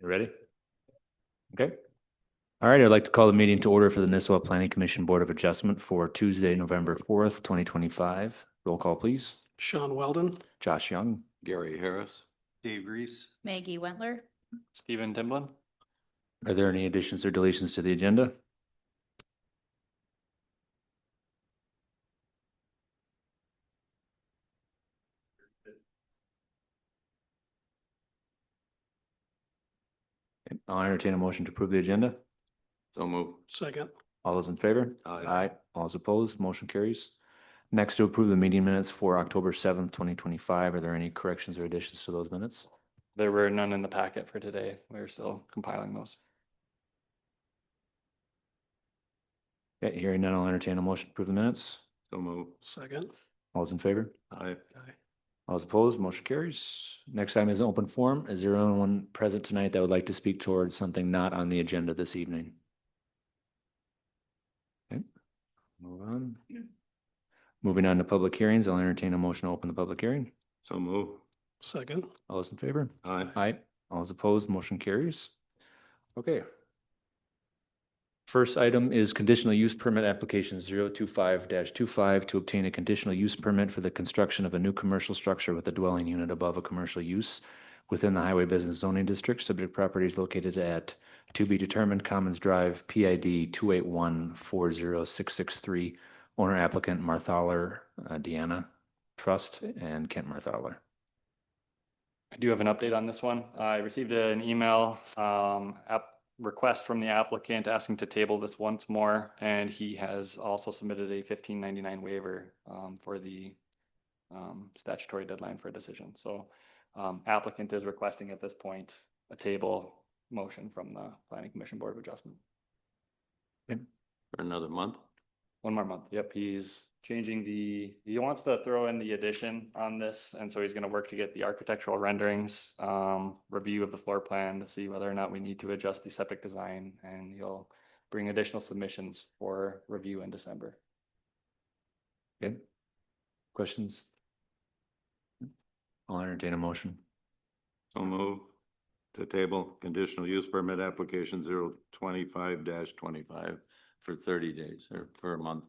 You ready? Okay. All right, I'd like to call the meeting to order for the Nisswa Planning Commission Board of Adjustment for Tuesday, November 4th, 2025. Roll call, please. Sean Weldon, Josh Young. Gary Harris. Dave Reese. Maggie Wentler. Stephen Timblin. Are there any additions or deletions to the agenda? Okay, I'll entertain a motion to approve the agenda. So move. second. All those in favor? Aye. All those opposed, motion carries. Next, to approve the meeting minutes for October 7th, 2025. Are there any corrections or additions to those minutes? There were none in the packet for today. We're still compiling those. Okay, hearing none, I'll entertain a motion to approve the minutes. So move. Second. All those in favor? Aye. All those opposed, motion carries. Next item is an open forum. Is there anyone present tonight that would like to speak towards something not on the agenda this evening? Okay, move on. Moving on to public hearings, I'll entertain a motion to open the public hearing. So move. Second. All those in favor? Aye. Aye. All those opposed, motion carries. Okay. First item is conditional use permit application 025-25 to obtain a conditional use permit for the construction of a new commercial structure with a dwelling unit above a commercial use within the Highway Business Zoning District. Subject property is located at to be determined Commons Drive, PID 281-40663. Owner applicant Marthaler Deanna Trust and Kent Marthaler. I do have an update on this one. I received an email request from the applicant asking to table this once more, and he has also submitted a 1599 waiver for the statutory deadline for a decision. So applicant is requesting at this point a table motion from the Planning Commission Board of Adjustment. Okay. For another month. 1 more month. Yep, he's changing he wants to throw in the addition on this, and so he's going to work to get the architectural renderings, review of the floor plan to see whether or not we need to adjust the septic design, and he'll bring additional submissions for review in December. Okay. Questions? I'll entertain a motion. So move. To table conditional use permit application 025-25 for 30 days or for a month.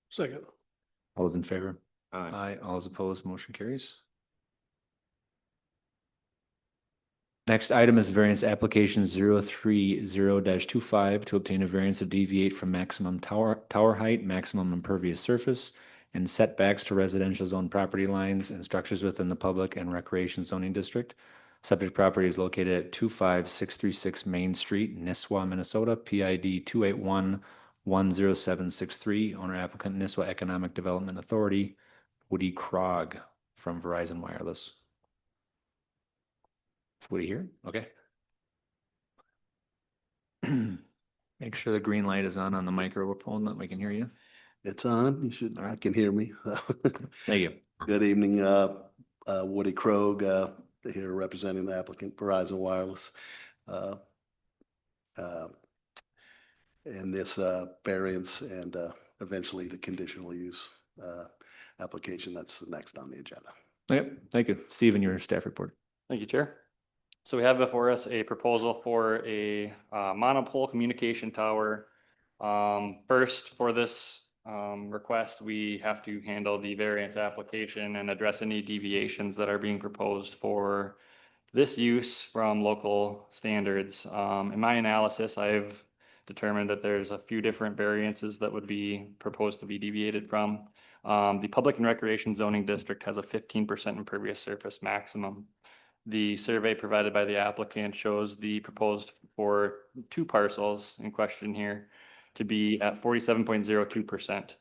Second. All those in favor? Aye. Aye. All those opposed, motion carries. Next item is variance application 030-25 to obtain a variance of deviate from maximum tower height, maximum impervious surface, and setbacks to residential zone property lines and structures within the public and recreation zoning district. Subject property is located at 25636 Main Street, Nisswa, Minnesota, PID 281-10763. Owner applicant Nisswa Economic Development Authority, Woody Krog from Verizon Wireless. Is Woody here? Okay. Make sure the green light is on the microphone that we can hear you. It's on. You should, All right. I can hear me. Thank you. Good evening, Woody Krog, here representing the applicant Verizon Wireless. In this variance and eventually the conditional use application that's next on the agenda. Yep. Thank you. Stephen, your staff report. Thank you, Chair. So we have before us a proposal for a monopole communication tower. First, for this request, we have to handle the variance application and address any deviations that are being proposed for this use from local standards. In my analysis, I've determined that there's a few different variances that would be proposed to be deviated from. The Public and Recreation Zoning District has a 15% impervious surface maximum. The survey provided by the applicant shows the proposed for 2 parcels in question here to be at 47.02%.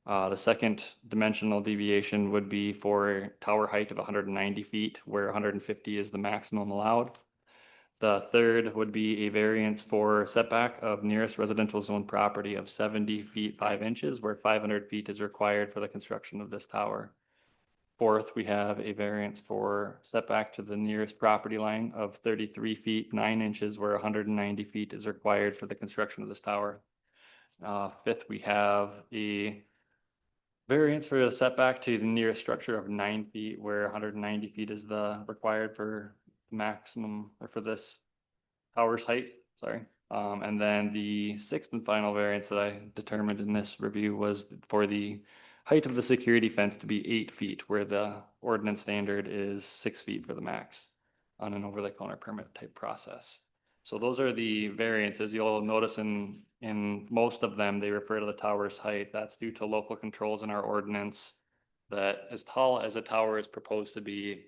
The second dimensional deviation would be for tower height of 190 feet, where 150 is the maximum allowed. The third would be a variance for setback of nearest residential zone property of 70 feet 5 inches, where 500 feet is required for the construction of this tower. Fourth, we have a variance for setback to the nearest property line of 33 feet 9 inches, where 190 feet is required for the construction of this tower. Fifth, we have a variance for a setback to the nearest structure of 9 feet, where 190 feet is the required for maximum, or for this tower's height, sorry. And then the sixth and final variance that I determined in this review was for the height of the security fence to be 8 feet, where the ordinance standard is 6 feet for the max on an overlay counter permit type process. So those are the variances. You'll notice in most of them, they refer to the tower's height. That's due to local controls in our ordinance that as tall as a tower is proposed to be,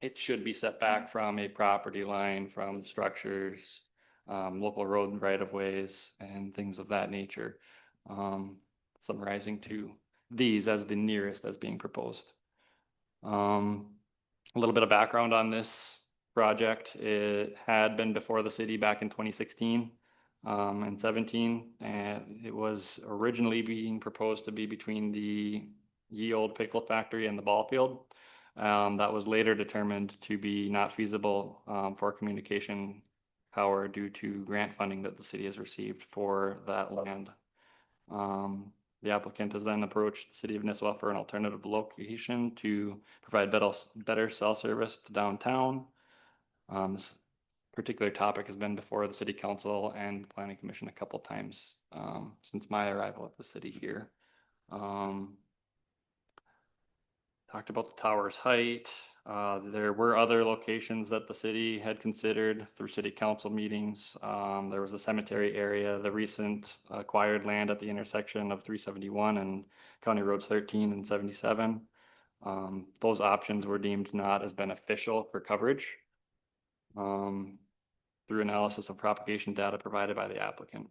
it should be set back from a property line, from structures, local road right of ways, and things of that nature. Summarizing to these as the nearest as being proposed. A little bit of background on this project. It had been before the city back in 2016 and 17, and it was originally being proposed to be between the Ye Old Pickle Factory and the ball field. That was later determined to be not feasible for a communication tower due to grant funding that the city has received for that land. The applicant has then approached the city of Nisswa for an alternative location to provide better cell service to downtown. This particular topic has been before the city council and planning commission a couple times since my arrival at the city here. Talked about the tower's height. There were other locations that the city had considered through city council meetings. There was a cemetery area, the recent acquired land at the intersection of 371 and County Roads 13 and 77. Those options were deemed not as beneficial for coverage through analysis of propagation data provided by the applicant.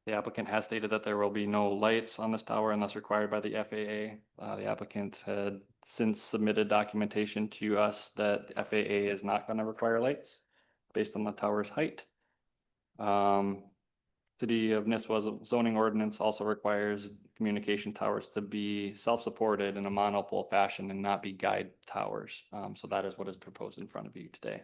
The applicant has stated that there will be no lights on this tower unless required by the FAA. The applicant had since submitted documentation to us that the FAA is not going to require lights based on the tower's height. City of Nisswa's zoning ordinance also requires communication towers to be self-supported in a monopole fashion and not be guide towers. So that is what is proposed in front of you today.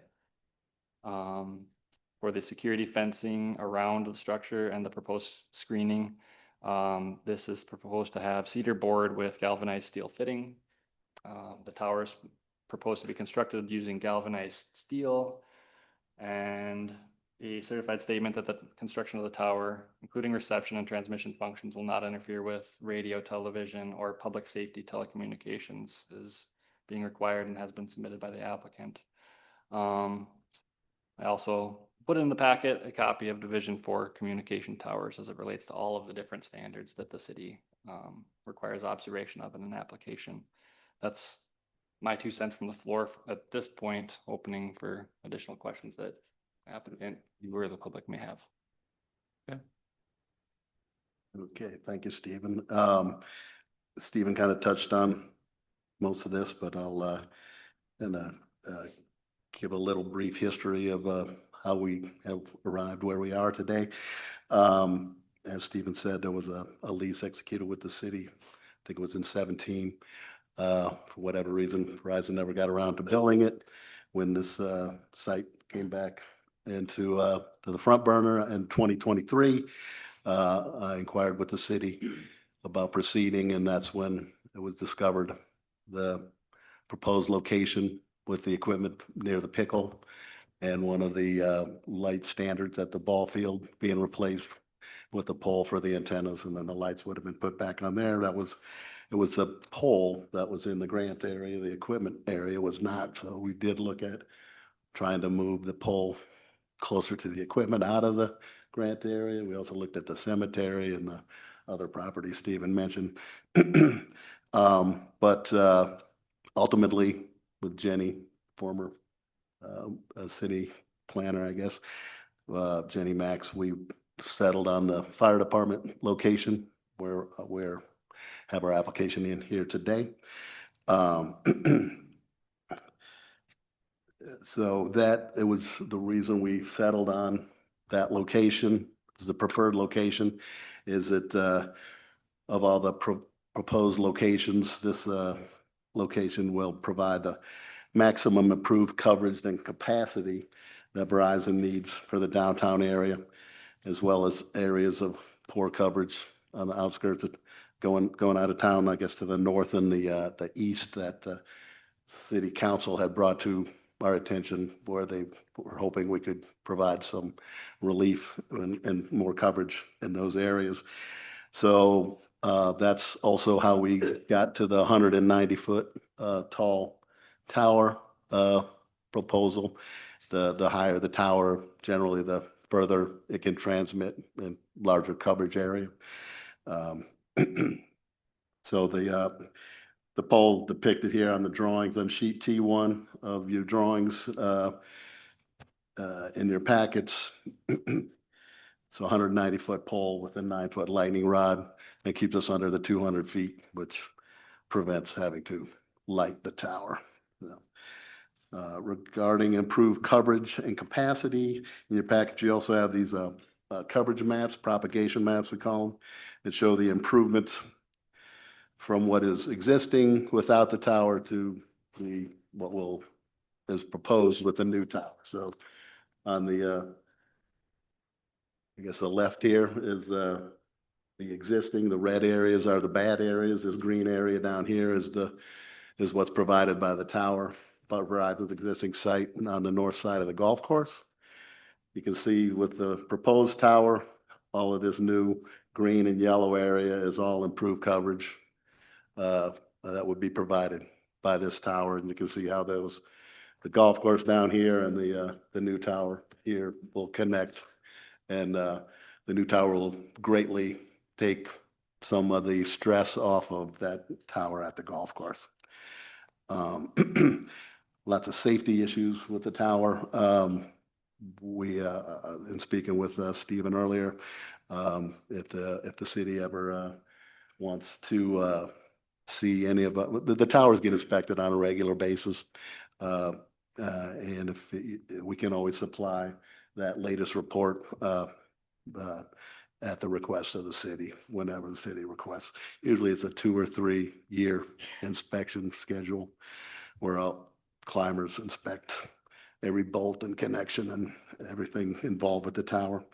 For the security fencing around the structure and the proposed screening, this is proposed to have cedar board with galvanized steel fitting. The tower is proposed to be constructed using galvanized steel, and a certified statement that the construction of the tower, including reception and transmission functions, will not interfere with radio, television, or public safety telecommunications, is being required and has been submitted by the applicant. I also put in the packet a copy of Division 4 communication towers as it relates to all of the different standards that the city requires observation of in an application. That's my 2 cents from the floor at this point, opening for additional questions that applicant, you or the public may have. Okay, thank you, Stephen. Stephen kind of touched on most of this, but I'll give a little brief history of how we have arrived where we are today. As Stephen said, there was a lease executed with the city. I think it was in 17. For whatever reason, Verizon never got around to building it. When this site came back into to the front burner in 2023, I inquired with the city about proceeding, and that's when it was discovered the proposed location with the equipment near the pickle and one of the light standards at the ball field being replaced with a pole for the antennas, and then the lights would have been put back on there. It was a pole that was in the grant area, the equipment area was not. So we did look at trying to move the pole closer to the equipment out of the grant area. We also looked at the cemetery and the other properties Stephen mentioned. But ultimately, with Jenny, former city planner, I guess, Jenny Max, we settled on the fire department location where have our application in here today. So that it was the reason we settled on that location, the preferred location, is that of all the proposed locations, this location will provide the maximum improved coverage and capacity that Verizon needs for the downtown area, as well as areas of poor coverage on the outskirts going out of town, I guess, to the north and the east that the city council had brought to our attention, where they were hoping we could provide some relief and more coverage in those areas. So that's also how we got to the 190-foot tall tower proposal. The higher the tower, generally the further it can transmit in larger coverage area. So the pole depicted here on the drawings on sheet T1 of your drawings in your packets. So 190-foot pole with a 9-foot lightning rod, and keeps us under the 200 feet, which prevents having to light the tower. Regarding improved coverage and capacity, in your package, you also have these coverage maps, propagation maps, we call them, that show the improvements from what is existing without the tower to what is proposed with the new tower. So on the, I guess the left here is the existing, the red areas are the bad areas. This green area down here is what's provided by the tower, provided with the existing site on the north side of the golf course. You can see with the proposed tower, all of this new green and yellow area is all improved coverage that would be provided by this tower. And you can see how the golf course down here and the new tower here will connect. And the new tower will greatly take some of the stress off of that tower at the golf course. Lots of safety issues with the tower. In speaking with Stephen earlier, if the city ever wants to see any of the towers get inspected on a regular basis, and if we can always supply that latest report at the request of the city, whenever the city requests. Usually it's a 2 or 3 year inspection schedule where all climbers inspect every bolt and connection and everything involved with the tower.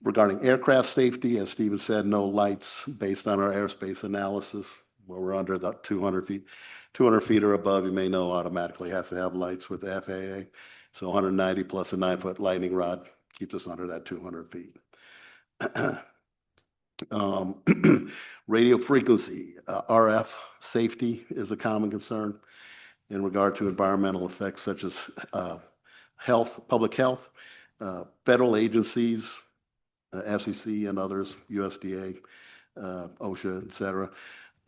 Regarding aircraft safety, as Stephen said, no lights based on our airspace analysis, where we're under the 200 feet. 200 feet or above, you may know, automatically has to have lights with the FAA. So 190 plus a 9-foot lightning rod keeps us under that 200 feet. Radio frequency, RF safety is a common concern in regard to environmental effects such as health, public health, federal agencies, FCC and others, USDA, OSHA, et cetera,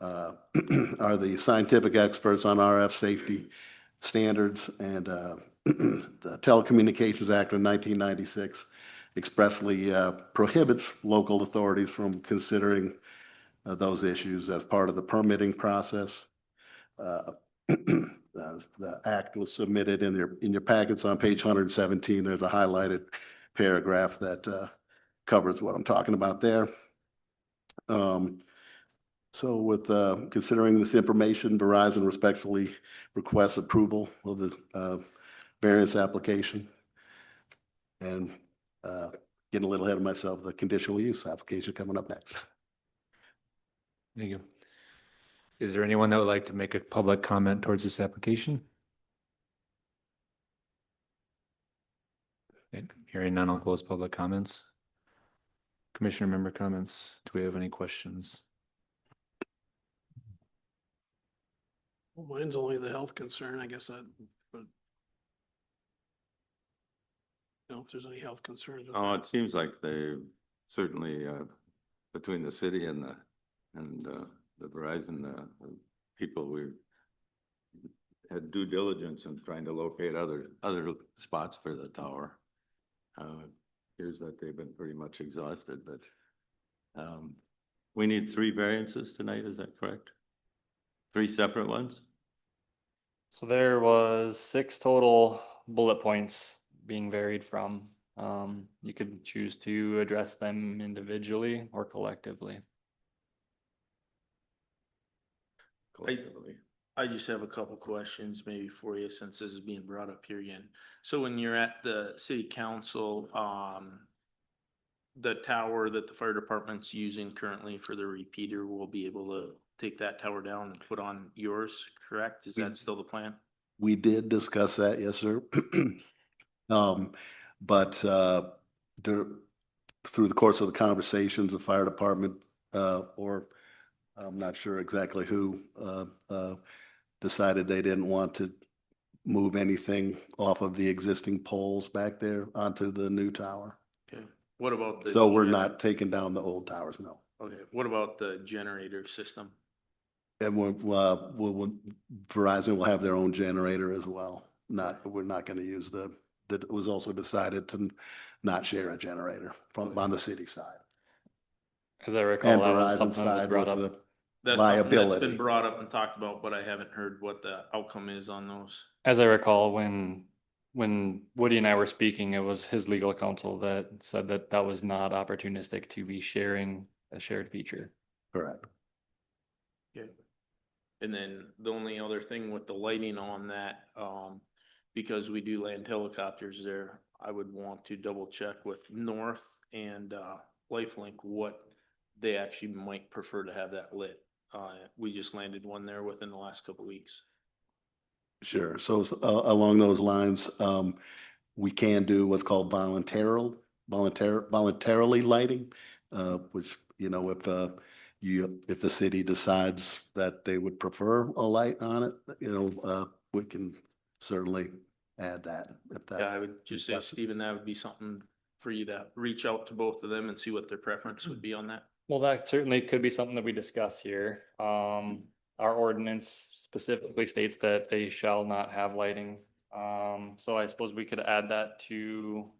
are the scientific experts on RF safety standards. And the Telecommunications Act of 1996 expressly prohibits local authorities from considering those issues as part of the permitting process. The act was submitted in your packets on page 117. There's a highlighted paragraph that covers what I'm talking about there. So with considering this information, Verizon respectfully requests approval of the variance application. And getting a little ahead of myself, the conditional use application coming up next. Thank you. Is there anyone that would like to make a public comment towards this application? Okay, hearing none, I'll close public comments. Commissioner member comments. Do we have any questions? Well, mine's only the health concern, I guess but if there's any health concerns. with Oh, that. it seems like they certainly, between the city and the Verizon people, we had due diligence in trying to locate other spots for the tower. Appears that they've been pretty much exhausted, but we need 3 variances tonight, is that correct? 3 separate ones? So there was 6 total bullet points being varied from. You could choose to address them individually or collectively. Collectively. I just have a couple questions maybe for you, since this is being brought up here again. So when you're at the city council, the tower that the fire department's using currently for the repeater will be able to take that tower down and put on yours, correct? Is that still the plan? We did discuss that, yes, sir. But there, through the course of the conversations, the fire department, or I'm not sure exactly who, decided they didn't want to move anything off of the existing poles back there onto the new tower. Okay. What about the? So we're not taking down the old towers, no. Okay, what about the generator system? And Verizon will have their own generator as well. We're not going to use that it was also decided to not share a generator from, on the city side. As I recall, And that was Verizon's something that was side brought with up. the That's something that's liability. been brought up and talked about, but I haven't heard what the outcome is on those. As I recall, when Woody and I were speaking, it was his legal counsel that said that that was not opportunistic to be sharing a shared feature. Correct. Okay. And then the only other thing with the lighting on that, because we do land helicopters there, I would want to double check with North and Lifelink what they actually might prefer to have that lit. We just landed one there within the last couple of weeks. Sure. So along those lines, we can do what's called voluntarily lighting, which, you know, if the city decides that they would prefer a light on it, you know, we can certainly add that. If that, Yeah, I would just say, that's- Stephen, that would be something for you to reach out to both of them and see what their preference would be on that. Well, that certainly could be something that we discuss here. Our ordinance specifically states that they shall not have lighting. So I suppose we could add that to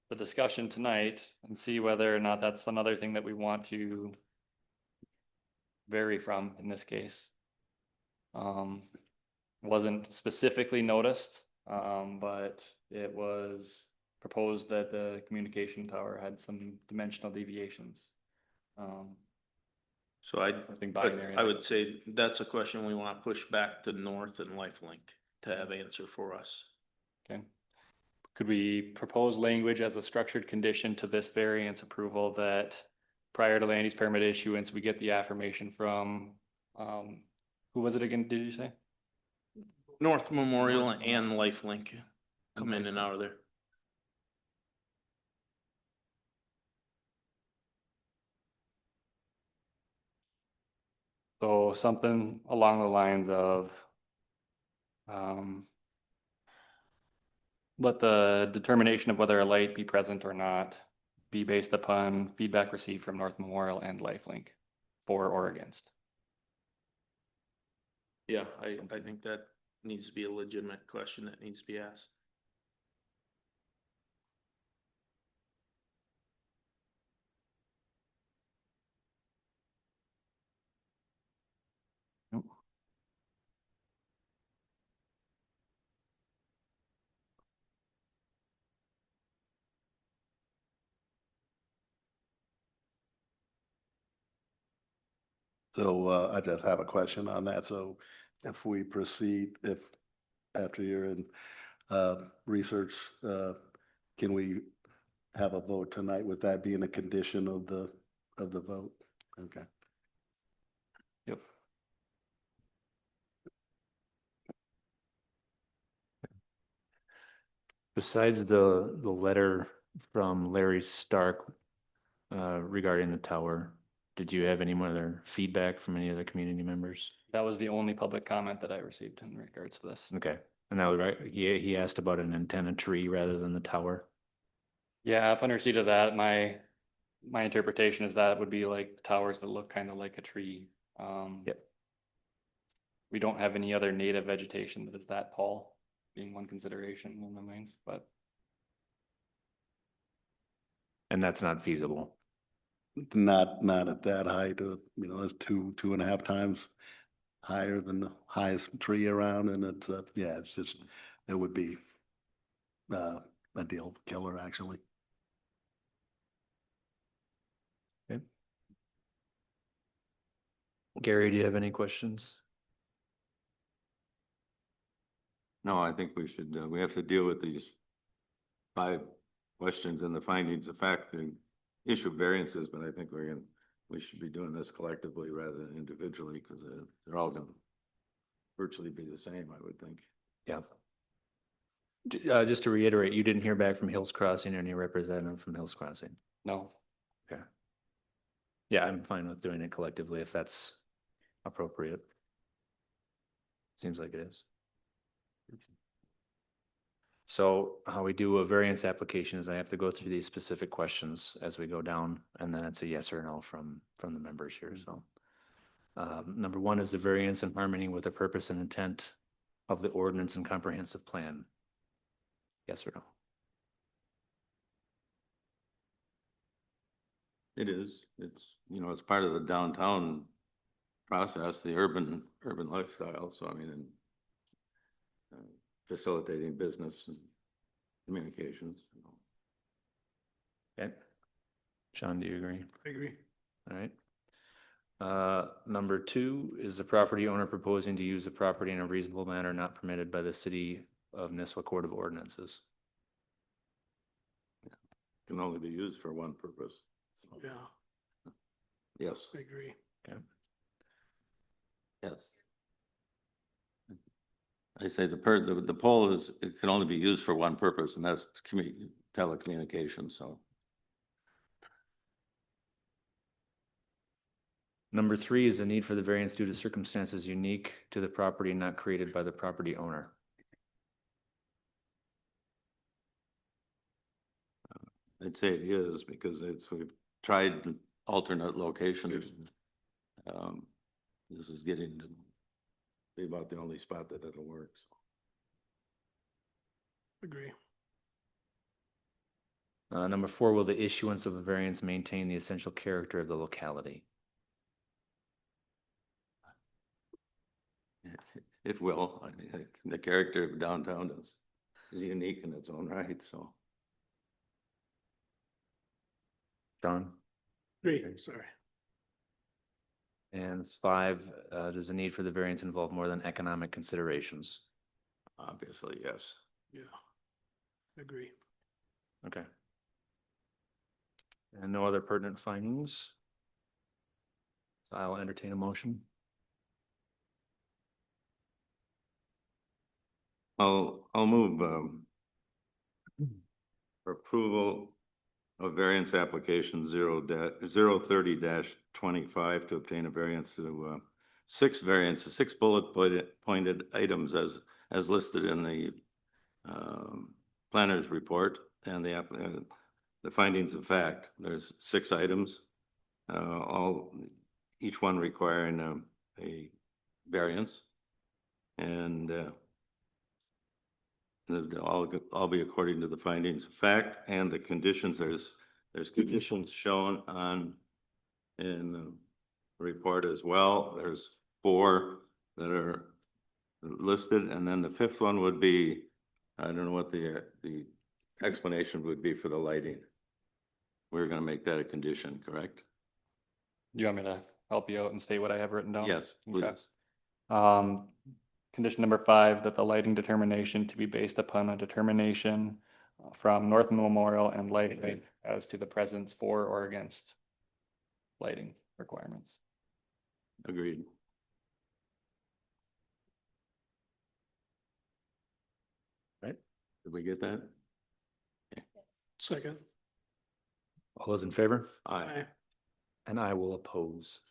the discussion tonight and see whether or not that's another thing that we want to vary from in this case. Wasn't specifically noticed, but it was proposed that the communication tower had some dimensional deviations. So I Something binary. I would say that's a question we want to push back to North and Lifelink to have answer for us. Okay. Could we propose language as a structured condition to this variance approval that prior to land use permit issuance, we get the affirmation from, who was it again, did you say? North Memorial and Lifelink come in and out of there. So something along the lines of, let the determination of whether a light be present or not be based upon feedback received from North Memorial and Lifelink, for or against. Yeah, I think that needs to be a legitimate question that needs to be asked. So I just have a question on that. So if we proceed, if after you're in research, can we have a vote tonight with that being a condition of the vote? Okay. Yep. Besides the letter from Larry Stark regarding the tower, did you have any more other feedback from any other community members? That was the only public comment that I received in regards to this. Okay, and that was right. He asked about an antenna tree rather than the tower. Yeah, upon receipt of that, my interpretation is that would be like towers that look kind of like a tree. Yep. We don't have any other native vegetation that is that tall, being one consideration in my mind, but And that's not feasible. Not at that height, you know, it's 2.5 times higher than the highest tree around, and it's, yeah, it's just, it would be a deal killer, actually. Gary, do you have any questions? No, I think we should, we have to deal with these 5 questions and the findings of fact issue variances, but I think we should be doing this collectively rather than individually, because they're all gonna virtually be the same, I would think. Yeah. Just to reiterate, you didn't hear back from Hills Crossing or any representative from Hills Crossing? No. Okay. Yeah, I'm fine with doing it collectively if that's appropriate. Seems like it is. So how we do a variance application is I have to go through these specific questions as we go down, and then it's a yes or no from the members here, so. Number one, is the variance in harmony with the purpose and intent of the ordinance and comprehensive plan? Yes or no? It is, it's, it's part of the downtown process, the urban lifestyle, so I mean, and facilitating business and communications. Okay. Sean, do you agree? I agree. All right. Number two, is the property owner proposing to use the property in a reasonable manner not permitted by the City of Nisswa Code of Ordinances? Can only be used for one purpose. Yeah, Yes, I agree. Okay. yes. I say the pole it can only be used for one purpose, and that's telecommunications, so. Number three, is the need for the variance due to circumstances unique to the property and not created by the property owner? I'd say it is, because we've tried alternate locations. This is getting to be about the only spot that it'll work, so. Agree. Number four, will the issuance of a variance maintain the essential character of the locality? It will. I mean, the character of downtown is unique in its own right, so. John? Agree, sorry. And five, does the need for the variance involve more than economic considerations? Obviously, yes. Yeah, agree. Okay. And no other pertinent findings? I'll entertain a motion. I'll move for approval of variance application 030-25 to obtain a variance to six bullet-pointed items as listed in the planner's report and the findings of fact. There's 6 items, each one requiring a variance, and all be according to the findings of fact and the conditions. There's conditions shown in the report as well. There's 4 that are listed, and then the 5th one would be, I don't know what the explanation would be for the lighting. We're going to make that a condition, correct? You want me to help you out and state what I have written down? Yes, Okay. please. Condition number 5, that the lighting determination to be based upon a determination from North Memorial and Light as to the presence for or against lighting requirements. Agreed. Right. Did we get that? Second. All those in favor? Aye. And I will oppose.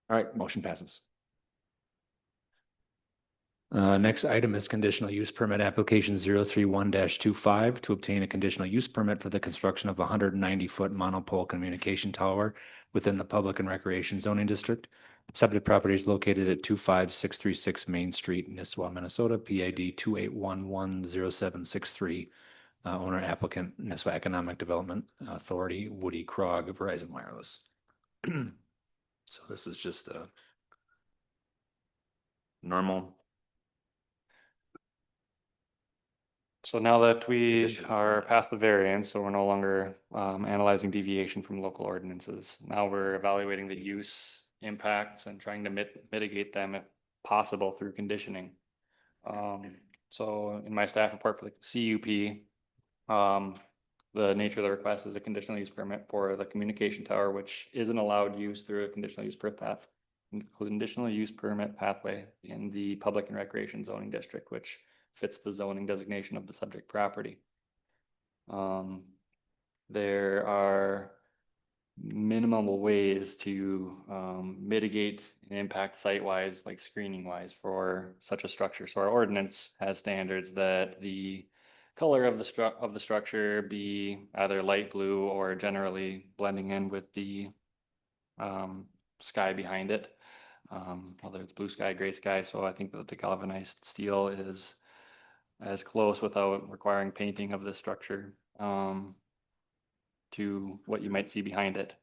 All right, motion passes. Next item is conditional use permit application 031-25 to obtain a conditional use permit for the construction of a 190-foot monopole communication tower within the public and recreation zoning district. Subject property is located at 25636 Main Street, Nisswa, Minnesota, PID 281-10763. Owner applicant, Nisswa Economic Development Authority, Woody Krog of Verizon Wireless. So this is just a normal. So now that we Condition. are past the variance, so we're no longer analyzing deviation from local ordinances. Now we're evaluating the use impacts and trying to mitigate them if possible through conditioning. So in my staff report for the CUP, the nature of the request is a conditional use permit for the communication tower, which isn't allowed use through a conditional use permit pathway in the public and recreation zoning district, which fits the zoning designation of the subject property. There are minimal ways to mitigate an impact site-wise, like screening-wise for such a structure. So our ordinance has standards that the color of the structure be either light blue or generally blending in with the sky behind it. Whether it's blue sky, gray sky. So I think that the galvanized steel is as close without requiring painting of the structure to what you might see behind it.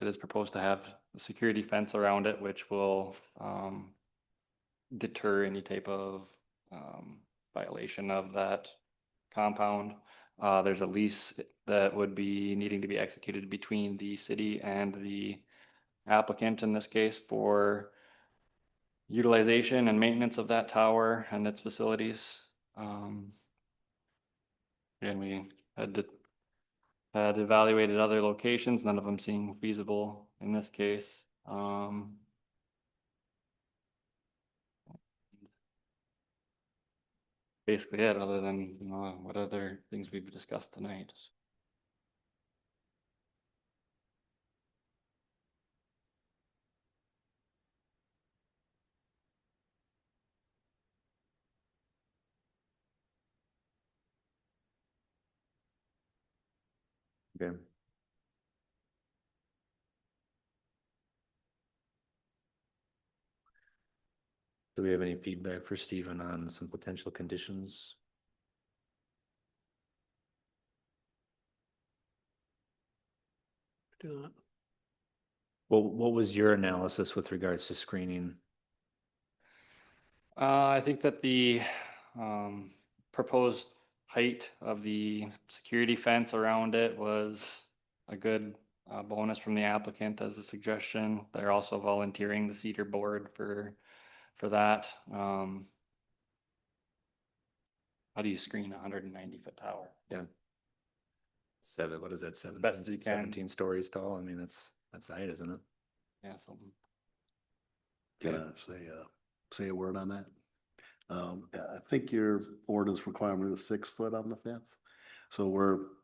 It is proposed to have a security fence around it, which will deter any type of violation of that compound. There's a lease that would be needing to be executed between the city and the applicant in this case for utilization and maintenance of that tower and its facilities. And we had evaluated other locations, none of them seem feasible in this case. Basically it, other than, what other things we've discussed tonight. Okay. Do we have any feedback for Stephen on some potential conditions? Do not. Well, what was your analysis with regards to screening? I think that the proposed height of the security fence around it was a good bonus from the applicant as a suggestion. They're also volunteering the cedar board for that. How do you screen a 190-foot tower? Yeah. What is that, seven? Best as you can. 17 stories tall? I mean, that's the height, isn't it? Yeah, something. Can I say a word on that? I think your ordinance requirement is 6 foot on the fence. So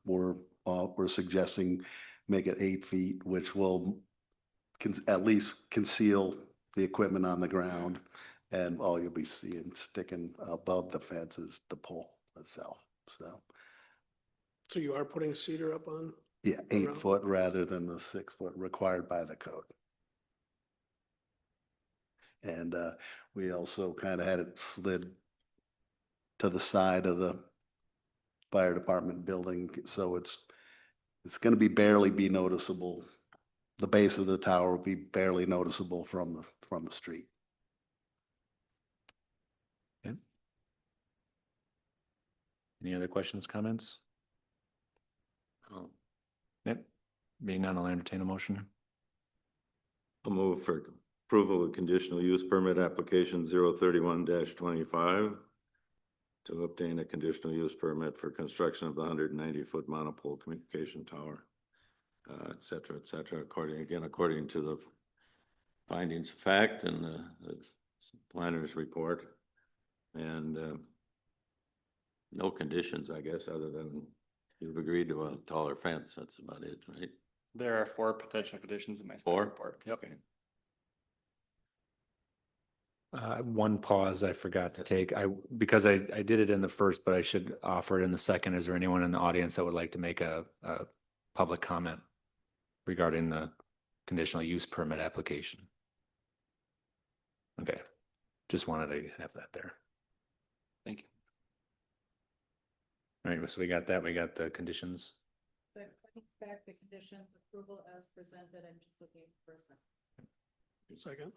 we're suggesting make it 8 feet, which will at least conceal the equipment on the ground. And all you'll be seeing sticking above the fence is the pole itself. So you are putting cedar up on? Yeah, 8 Around. foot rather than the 6 foot required by the code. And we also kind of had it slid to the side of the fire department building, so it's going to barely be noticeable. The base of the tower will be barely noticeable from the street. Okay. Any other questions, comments? Oh, Yep. Being none, I'll entertain a motion. I'll move for approval of conditional use permit application 031-25 to obtain a conditional use permit for construction of the 190-foot monopole communication tower, et cetera, according to the findings of fact and the planner's report. And no conditions, I guess, other than you've agreed to a taller fence. That's about it, right? There are 4 potential conditions in my staff 4? report. Yep. Okay. One pause I forgot to take. Because I did it in the first, but I should offer it in the second. Is there anyone in the audience that would like to make a public comment regarding the conditional use permit application? Okay, just wanted to have that there. Thank you. All right, so we got that. We got the conditions. But putting back the conditions approval as presented, I'm just looking for a second. Second.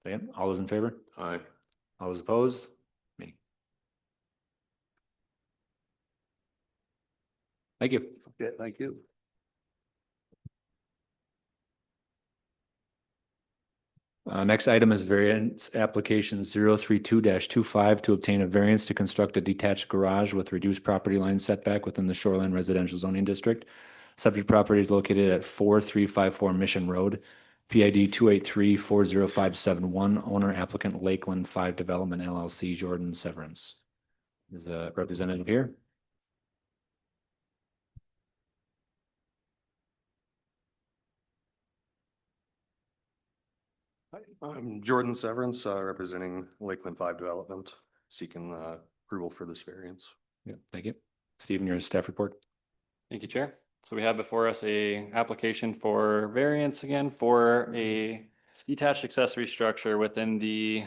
Again, all those in favor? Aye. All those opposed? Me. Thank you. Okay, thank you. Next item is variance application 032-25 to obtain a variance to construct a detached garage with reduced property line setback within the Shoreline Residential Zoning District. Subject property is located at 4354 Mission Road, PID 283-40571, owner applicant Lakeland 5 Development LLC, Jordan Severance. Is a representative here? I'm Jordan Severance, representing Lakeland 5 Development, seeking approval for this variance. Yeah, thank you. Stephen, your staff report. Thank you, Chair. So we have before us a application for variance again for a detached accessory structure within the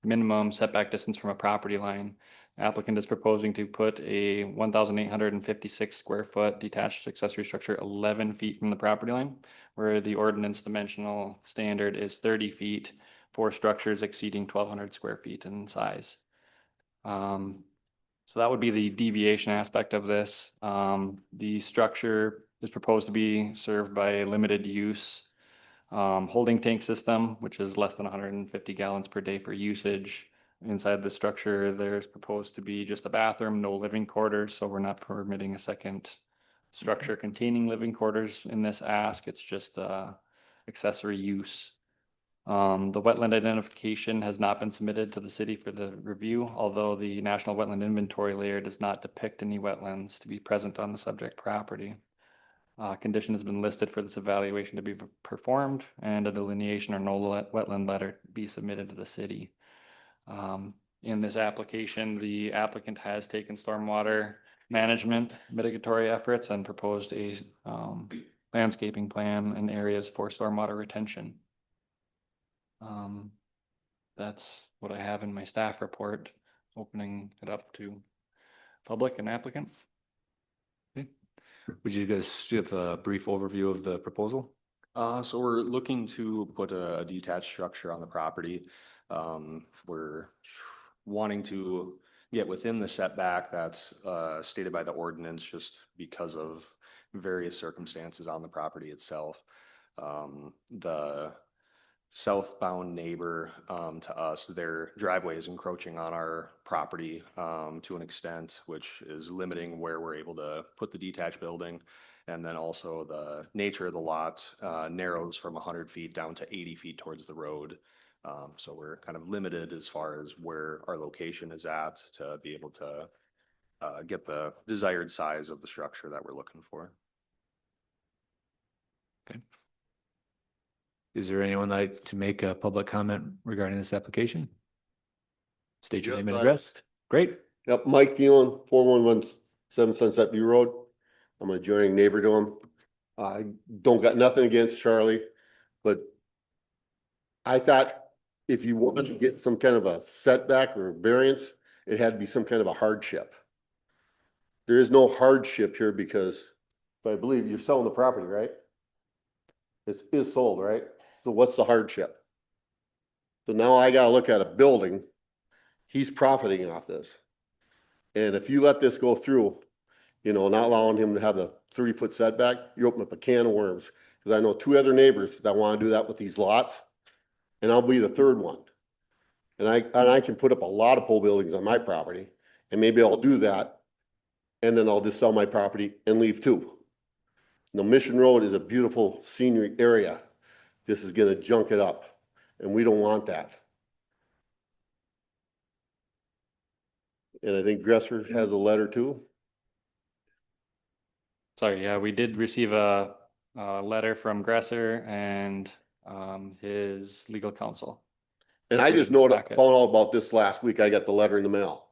minimum setback distance from a property line. Applicant is proposing to put a 1,856 square foot detached accessory structure 11 feet from the property line, where the ordinance dimensional standard is 30 feet for structures exceeding 1,200 square feet in size. So that would be the deviation aspect of this. The structure is proposed to be served by a limited use holding tank system, which is less than 150 gallons per day for usage. Inside the structure, there's proposed to be just a bathroom, no living quarters, so we're not permitting a second structure containing living quarters in this ask. It's just accessory use. The wetland identification has not been submitted to the city for the review, although the National Wetland Inventory layer does not depict any wetlands to be present on the subject property. Condition has been listed for this evaluation to be performed, and a delineation or no wetland letter be submitted to the city. In this application, the applicant has taken stormwater management mitigatory efforts and proposed a landscaping plan and areas for stormwater retention. That's what I have in my staff report, opening it up to public and applicant. Would you guys give a brief overview of the proposal? So we're looking to put a detached structure on the property. We're wanting to get within the setback that's stated by the ordinance just because of various circumstances on the property itself. The southbound neighbor to us, their driveway is encroaching on our property to an extent which is limiting where we're able to put the detached building. And then also the nature of the lot narrows from 100 feet down to 80 feet towards the road. So we're kind of limited as far as where our location is at to be able to get the desired size of the structure that we're looking for. Okay. Is there anyone like to make a public comment regarding this application? State your Yes, name and I- address. Great. Yep, Mike Thielen, 4117 Sunset View Road. I'm an adjoining neighbor to him. I don't got nothing against Charlie, but I thought if you wanted to get some kind of a setback or variance, it had to be some kind of a hardship. There is no hardship here because I believe you're selling the property, right? It is sold, right? So what's the hardship? So now I gotta look at a building. He's profiting off this. And if you let this go through, you know, not allowing him to have the 30-foot setback, you open up a can of worms. Cause I know two other neighbors that wanna do that with these lots, and I'll be the third one. And I can put up a lot of pole buildings on my property, and maybe I'll do that, and then I'll just sell my property and leave too. Now, Mission Road is a beautiful scenery area. This is gonna junk it up, and we don't want that. And I think Dresser has a letter too. Sorry, yeah, we did receive a letter from Gresser and his legal counsel. And I just found out about this last week. I got the letter in the mail.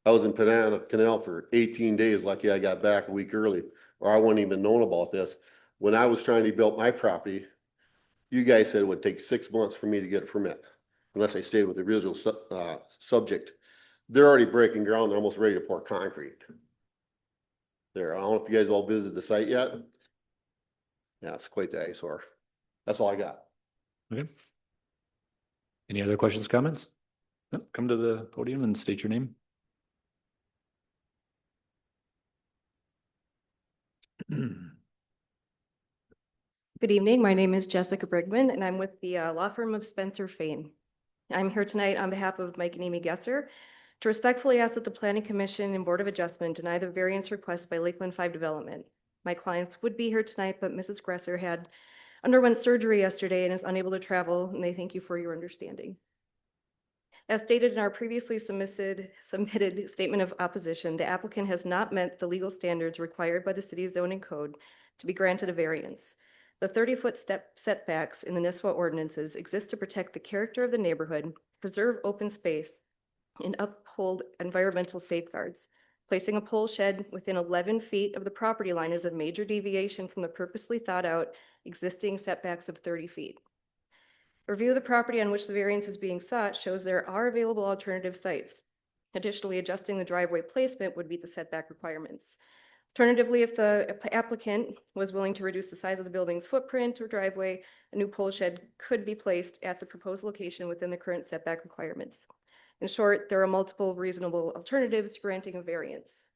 I was in Panama Canal for 18 days. Lucky I got back a week early, or I wouldn't even known about this. When I was trying to build my property, you guys said it would take 6 months for me to get a permit, unless I stayed with the original subject. They're already breaking ground. They're almost ready to pour concrete. There, I don't know if you guys all visited the site yet. Yeah, it's quite the eyesore. That's all I got. Okay. Any other questions, comments? No, come to the podium and state your name. Good evening. My name is Jessica Brigman, and I'm with the law firm of Spencer Fain. I'm here tonight on behalf of Mike and Amy Gesser to respectfully ask that the Planning Commission and Board of Adjustment deny the variance request by Lakeland 5 Development. My clients would be here tonight, but Mrs. Gresser underwent surgery yesterday and is unable to travel, and they thank you for your understanding. As stated in our previously submitted statement of opposition, the applicant has not met the legal standards required by the city's zoning code to be granted a variance. The 30-foot setbacks in the NISWA ordinances exist to protect the character of the neighborhood, preserve open space, and uphold environmental safeguards. Placing a pole shed within 11 feet of the property line is a major deviation from the purposely thought out existing setbacks of 30 feet. A review of the property on which the variance is being sought shows there are available alternative sites. Additionally, adjusting the driveway placement would meet the setback requirements. Alternatively, if the applicant was willing to reduce the size of the building's footprint or driveway, a new pole shed could be placed at the proposed location within the current setback requirements. In short, there are multiple reasonable alternatives to granting a variance.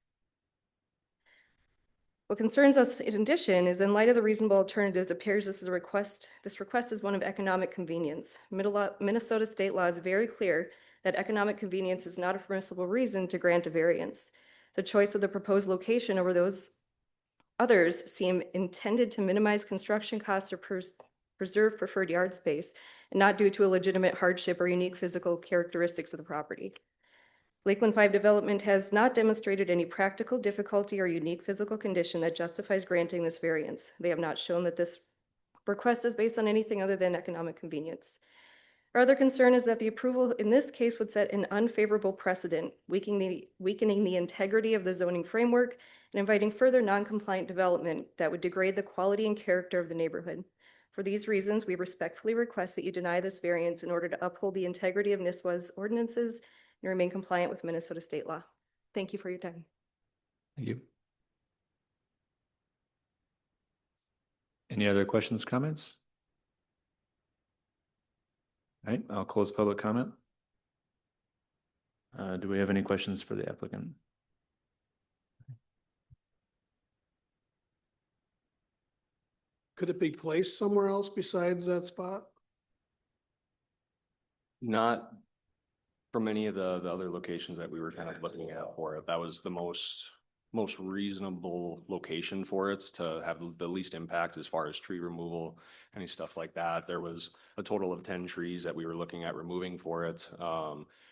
What concerns us in addition is in light of the reasonable alternatives, it appears this request is one of economic convenience. Minnesota state law is very clear that economic convenience is not a permissible reason to grant a variance. The choice of the proposed location over those others seem intended to minimize construction costs or preserve preferred yard space, and not due to a legitimate hardship or unique physical characteristics of the property. Lakeland 5 Development has not demonstrated any practical difficulty or unique physical condition that justifies granting this variance. They have not shown that this request is based on anything other than economic convenience. Our other concern is that the approval in this case would set an unfavorable precedent, weakening the integrity of the zoning framework and inviting further non-compliant development that would degrade the quality and character of the neighborhood. For these reasons, we respectfully request that you deny this variance in order to uphold the integrity of NISWA's ordinances and remain compliant with Minnesota state law. Thank you for your time. Thank you. Any other questions, comments? All right, I'll close public comment. Do we have any questions for the applicant? Could it be placed somewhere else besides that spot? Not from any of the other locations that we were kind of looking at for it. That was the most reasonable location for it to have the least impact as far as tree removal, any stuff like that. There was a total of 10 trees that we were looking at removing for it.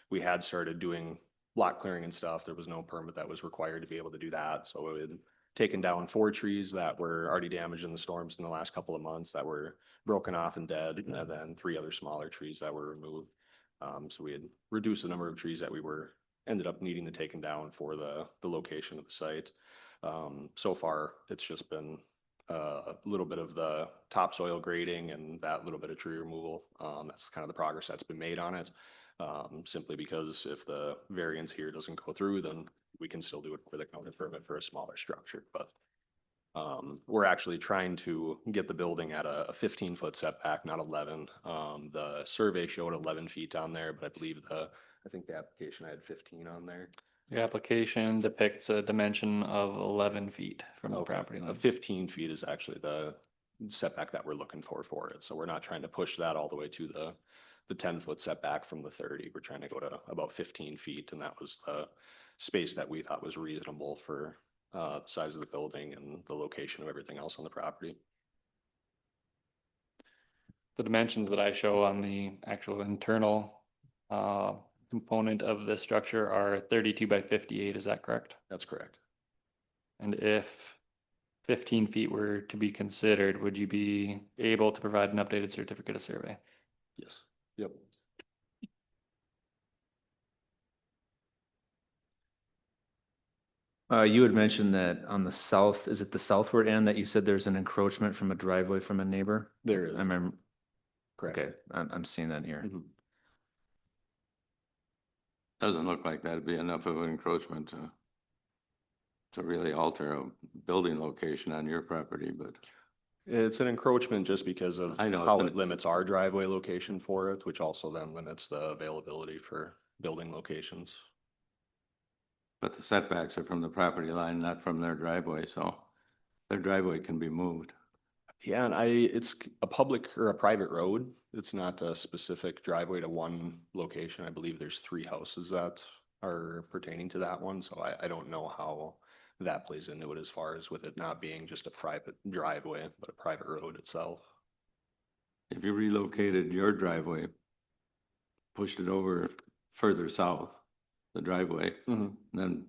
We had started doing lot clearing and stuff. There was no permit that was required to be able to do that. So we had taken down 4 trees that were already damaged in the storms in the last couple of months that were broken off and dead, and then 3 other smaller trees that were removed. So we had reduced the number of trees that we ended up needing to take down for the location of the site. So far, it's just been a little bit of the topsoil grading and that little bit of tree removal. That's kind of the progress that's been made on it. Simply because if the variance here doesn't go through, then we can still do it with a county permit for a smaller structure. But we're actually trying to get the building at a 15-foot setback, not 11. The survey showed 11 feet on there, but I think the application had 15 on there. The application depicts a dimension of 11 feet from the property line. 15 feet is actually the setback that we're looking for it. So we're not trying to push that all the way to the 10-foot setback from the 30. We're trying to go to about 15 feet, and that was the space that we thought was reasonable for the size of the building and the location of everything else on the property. The dimensions that I show on the actual internal component of the structure are 32 by 58. Is that correct? That's correct. And if 15 feet were to be considered, would you be able to provide an updated certificate of survey? Yes. Yep. You had mentioned that on the south, is it the southward end that you said there's an encroachment from a driveway from a neighbor? There is. I remember. Correct. Okay, I'm seeing that here. Mhm. Doesn't look like that'd be enough of an encroachment to really alter a building location on your property, but It's an encroachment just because of I know, how but it limits our driveway location for it, which also then limits the availability for building locations. but the setbacks are from the property line, not from their driveway, so their driveway can be moved. Yeah, and it's a public or a private road. It's not a specific driveway to one location. I believe there's 3 houses that are pertaining to that one, so I don't know how that plays into it as far as with it not being just a private driveway, but a private road itself. If you relocated your driveway, pushed it over further south, the driveway, then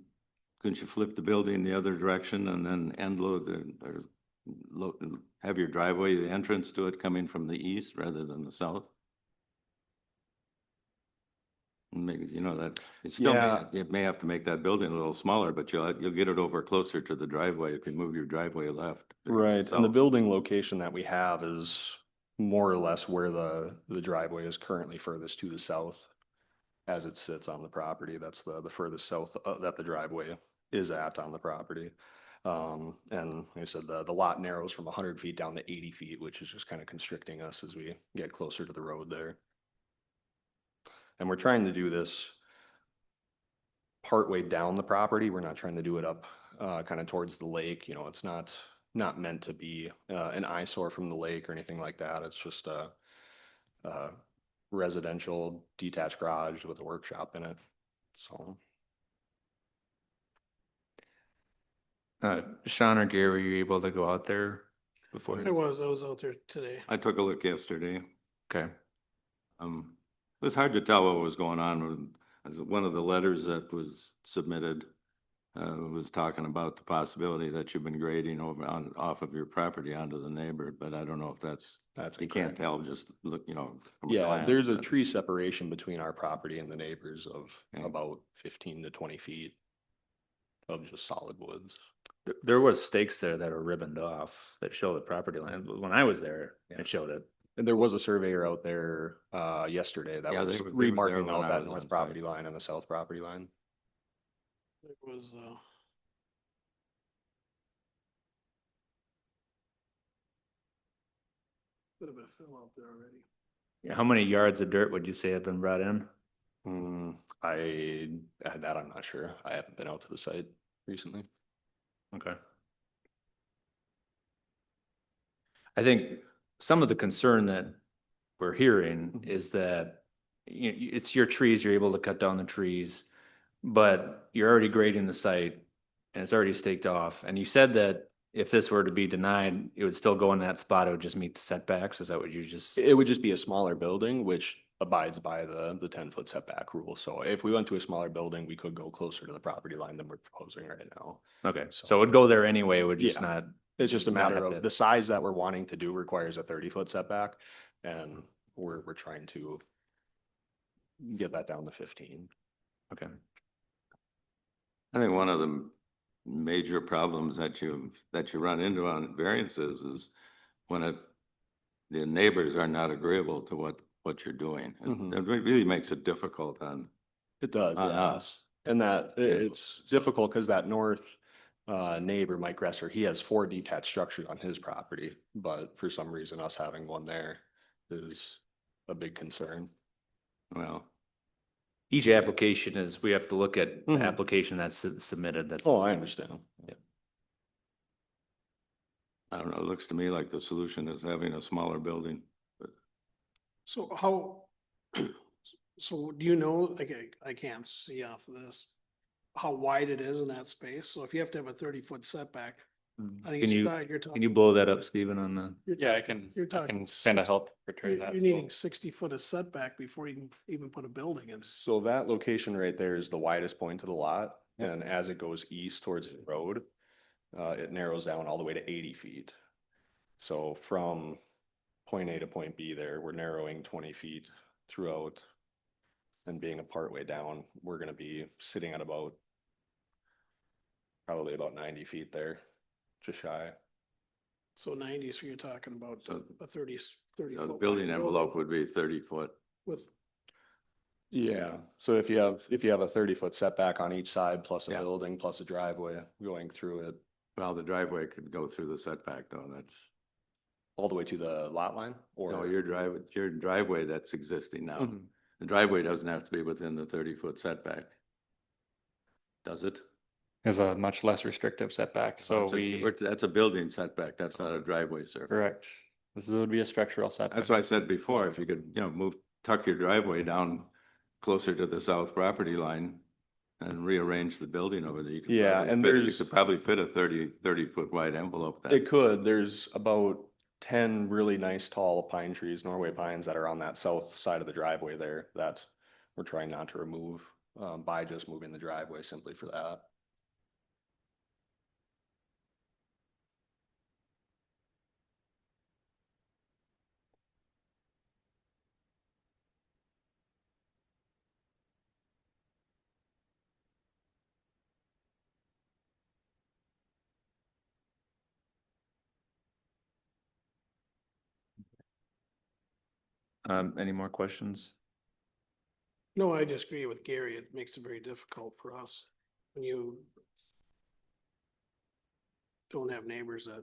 couldn't you flip the building the other direction and then end load or have your driveway, the entrance to it coming from the east rather than the south? Maybe, you know, that, it's still, you may have to make that building a little smaller, but you'll get it over closer to the driveway if you move your driveway left. Right, and the south. building location that we have is more or less where the driveway is currently furthest to the south. As it sits on the property, that's the furthest south that the driveway is at on the property. And like I said, the lot narrows from 100 feet down to 80 feet, which is just kind of constricting us as we get closer to the road there. And we're trying to do this partway down the property. We're not trying to do it up kind of towards the lake. You know, it's not meant to be an eyesore from the lake or anything like that. It's just a residential detached garage with a workshop in it. So. Sean or Gary, were you able to go out there before? I was out there today. I took a look yesterday. Okay. It was hard to tell what was going on. One of the letters that was submitted was talking about the possibility that you've been grading off of your property onto the neighbor, but I don't know if that's you can't incorrect. tell, just look, you know. from a Yeah, glance, there's a but- tree separation between our property and the neighbors of Okay. about 15 to 20 feet of just solid woods. There was stakes there that were ribboned off that show the property line. When I was there, it showed it. And there was a surveyor out there yesterday that Yeah, was they were there remarking when out I that was north on property site. line and the south property line. It was, could have been fill out there already. Yeah, how many yards of dirt would you say have been brought in? That I'm not sure. I haven't been out to the site recently. Okay. I think some of the concern that we're hearing is that it's your trees, you're able to cut down the trees, but you're already grading the site and it's already staked off. And you said that if this were to be denied, it would still go in that spot. It would just meet the setbacks. Is that what you just? It would just be a smaller building, which abides by the 10-foot setback rule. So if we went to a smaller building, we could go closer to the property line than we're proposing right now. Okay, so it would go there anyway. It would just Yeah. not. It's just a Not matter have of to- the size that we're wanting to do requires a 30-foot setback. And we're trying to get that down to 15. Okay. I think one of the major problems that you run into on variances is when the neighbors are not agreeable to what you're doing. And it really makes it difficult on It does. yeah. us. And that it's difficult because that north neighbor, Mike Gresser, he has 4 detached structures on his property, but for some reason us having one there is a big concern. Well, Each application is, we have to look at the Mhm. application that's submitted. That's. Oh, I understand. I don't know, it looks to me like the solution is having a smaller building. But So how, so do you know, like, I can't see off of this, how wide it is in that space? So if you have to have a 30-foot setback, I think Can you, you're can talking. you blow that up, Stephen, on the? Yeah, I can You're talking kind of help portray You're that. you're so- needing 60-foot of setback before you can even put a building in. So that location right there is the widest point of the lot. And as it goes east towards the road, it narrows down all the way to 80 feet. So from point A to point B there, we're narrowing 20 feet throughout. And being a part way down, we're gonna be sitting at probably about 90 feet there, just shy. So 90, so you're talking about So- a 30 the foot building wide envelope would be 30 foot. with, Yeah, so if you have a 30-foot setback on each side, plus a Yeah. building, plus a driveway going through it, Well, the driveway could go through the setback though. That's, all the way to the lot line, or? no, your driveway that's existing now. Mhm. The driveway doesn't have to be within the 30-foot setback. Does it? is a much less restrictive setback, so That's a building setback, that's not a driveway surface. correct. This would be a structural setback. That's why I said before, if you could, tuck your driveway down closer to the south property line and rearrange the building over there. You could Yeah, probably and fit- You there's- could probably fit a 30 foot wide envelope then. It could, there's about 10 really nice tall pine trees, Norway pines, that are on that south side of the driveway there that we're trying not to remove by just moving the driveway simply for that. Any more questions? No, I just agree with Gary. It makes it very difficult for us when you don't have neighbors that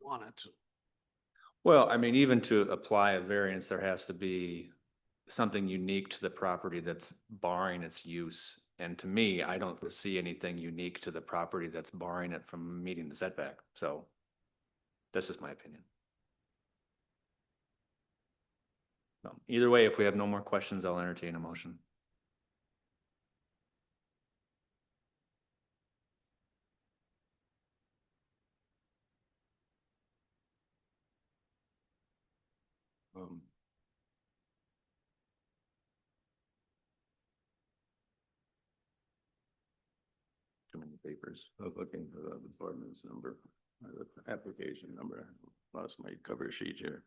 want it. Well, I mean, even to apply a variance, there has to be something unique to the property that's barring its use. And to me, I don't see anything unique to the property that's barring it from meeting the setback. So that's just my opinion. So either way, if we have no more questions, I'll entertain a motion. Um, Too many papers. I was looking for the ordinance number, or the application number. Lost my cover sheet here.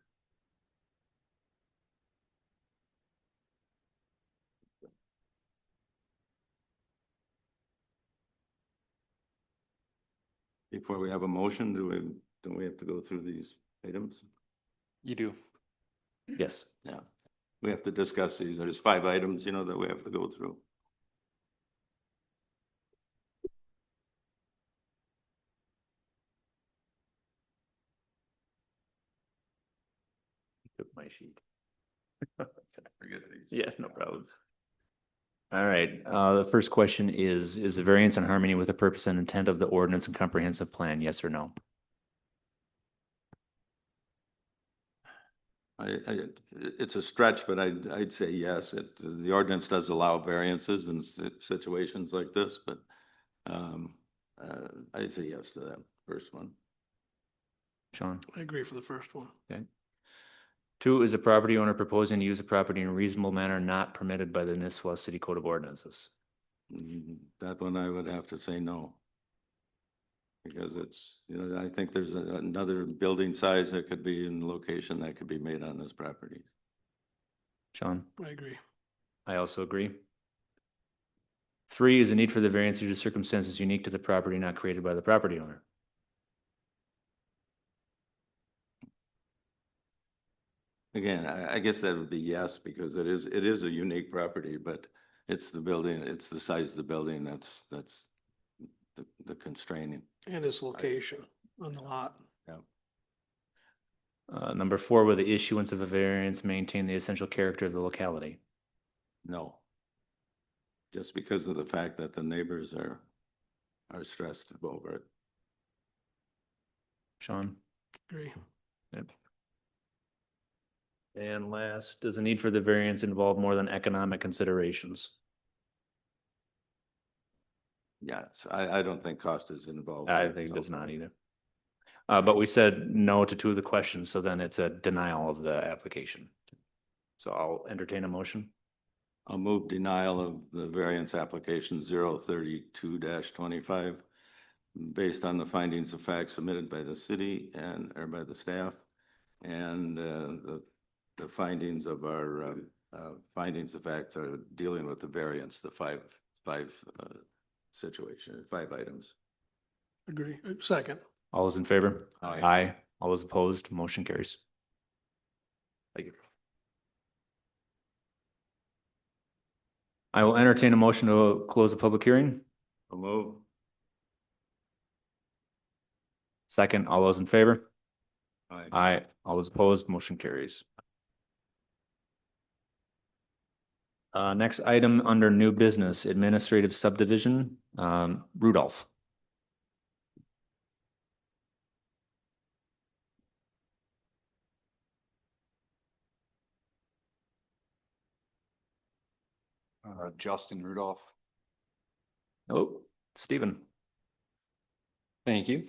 Before we have a motion, don't we have to go through these items? You do. Yes. Yeah, we have to discuss these. There's 5 items, that we have to go through. Took my sheet. Forget these. Yeah, no problems. All right, the first question is the variance in harmony with the purpose and intent of the ordinance and comprehensive plan, yes or no? It's a stretch, but I'd say yes. The ordinance does allow variances in situations like this, but I'd say yes to that first one. Sean? I agree for the first one. Okay. 2, is a property owner proposing to use a property in a reasonable manner not permitted by the Nisswa City Code of Ordinances? That one I would have to say no. Because it's, I think there's another building size that could be in location that could be made on this property. Sean? I agree. I also agree. 3, is a need for the variance due to circumstances unique to the property not created by the property owner? Again, I guess that would be yes, because it is a unique property, but it's the building, it's the size of the building that's the constraining. And its location on the lot. Number 4, will the issuance of a variance maintain the essential character of the locality? No. Just because of the fact that the neighbors are stressed over it. Sean? Agree. Yep. And last, does the need for the variance involve more than economic considerations? Yes, I don't think cost is involved. I think it does not either. But we said no to 2 of the questions, so then it's a denial of the application. So I'll entertain a motion. I'll move denial of the variance application 032-25 based on the findings of fact submitted by the city or by the staff and the findings of our findings of fact are dealing with the variance, the five situation, 5 items. Agree. Second. All those in favor? Aye. Aye. All those opposed, motion carries. Thank you. I will entertain a motion to close the public hearing. I'll move. Second, all those in favor? Aye. Aye. All those opposed, motion carries. Next item under new business, administrative subdivision, Rudolph. Justin Rudolph. Oh, Stephen. Thank you.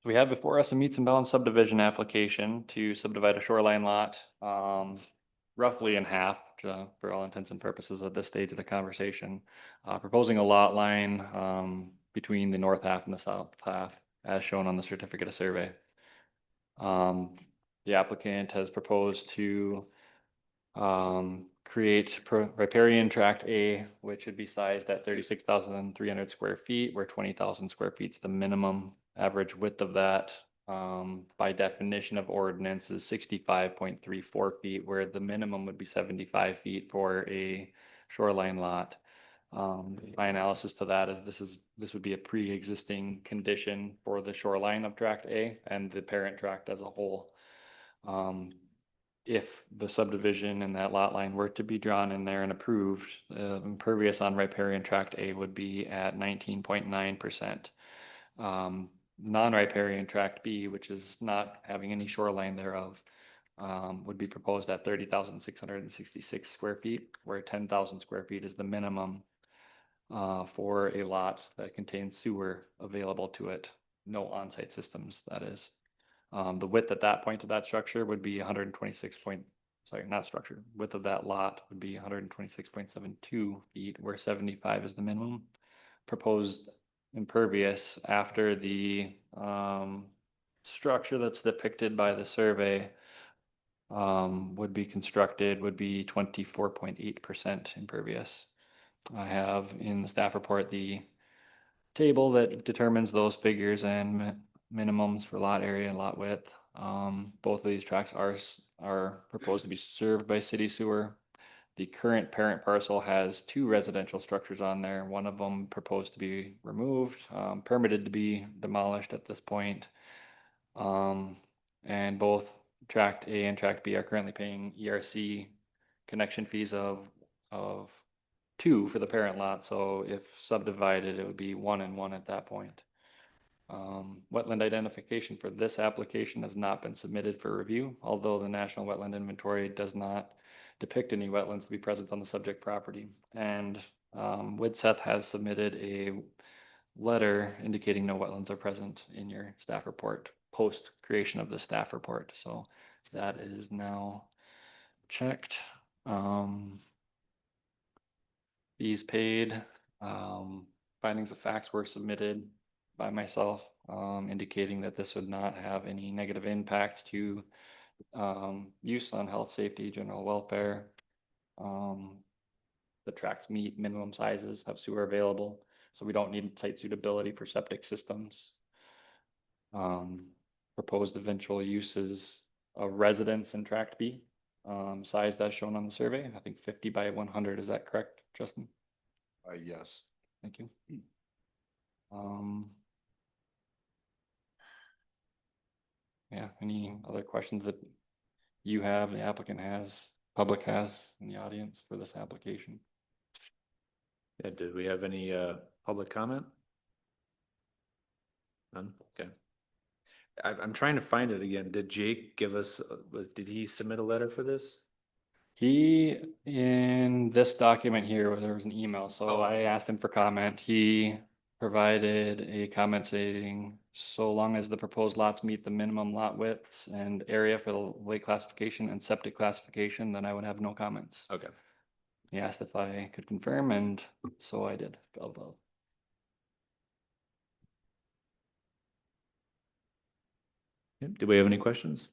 We have before us a meets and bounds subdivision application to subdivide a shoreline lot, roughly in half, for all intents and purposes at this stage of the conversation. Proposing a lot line, between the north half and the south half, as shown on the certificate of survey. The applicant has proposed to, create riparian tract A, which would be sized at 36,300 square feet, where 20,000 square feet is the minimum. Average width of that, by definition of ordinance, is 65.34 feet, where the minimum would be 75 feet for a shoreline lot. My analysis to that is this would be a pre-existing condition for the shoreline of tract A and the parent tract as a whole. If the subdivision and that lot line were to be drawn in there and approved, impervious on riparian tract A would be at 19.9%. Non-riparian tract B, which is not having any shoreline thereof, would be proposed at 30,666 square feet, where 10,000 square feet is the minimum for a lot that contains sewer available to it. No on-site systems, that is. The width at that point of that structure would be 126 point, sorry, not structure. Width of that lot would be 126.72 feet, where 75 is the minimum. Proposed impervious after the structure that's depicted by the survey would be constructed would be 24.8% impervious. I have in the staff report the table that determines those figures and minimums for lot area and lot width. Both of these tracts are proposed to be served by city sewer. The current parent parcel has 2 residential structures on there. One of them proposed to be removed, permitted to be demolished at this point. And both tract A and tract B are currently paying ERC connection fees of 2 for the parent lot. So if subdivided, it would be 1 and 1 at that point. Wetland identification for this application has not been submitted for review, although the National Wetland Inventory does not depict any wetlands to be present on the subject property. And Widseth has submitted a letter indicating no wetlands are present in your staff report post creation of the staff report. So that is now checked. Fees paid. Findings of facts were submitted by myself, indicating that this would not have any negative impact to use on health, safety, general welfare. The tracts meet minimum sizes, have sewer available, so we don't need site suitability for septic systems. Proposed eventual uses of residence in tract B, sized as shown on the survey, I think 50 by 100, is that correct, Justin? Yes. Thank you. Yeah, any other questions that you have, the applicant has, public has in the audience for this application? Yeah, did we have any public comment? None? Okay. I'm trying to find it again. Did Jake give us, did he submit a letter for this? He, in this document here, there was an email, so I asked him for comment. He provided a comment stating, so long as the proposed lots meet the minimum lot widths and area for the lake classification and septic classification, then I would have no comments. Okay. He asked if I could confirm, and so I did. Do we have any questions?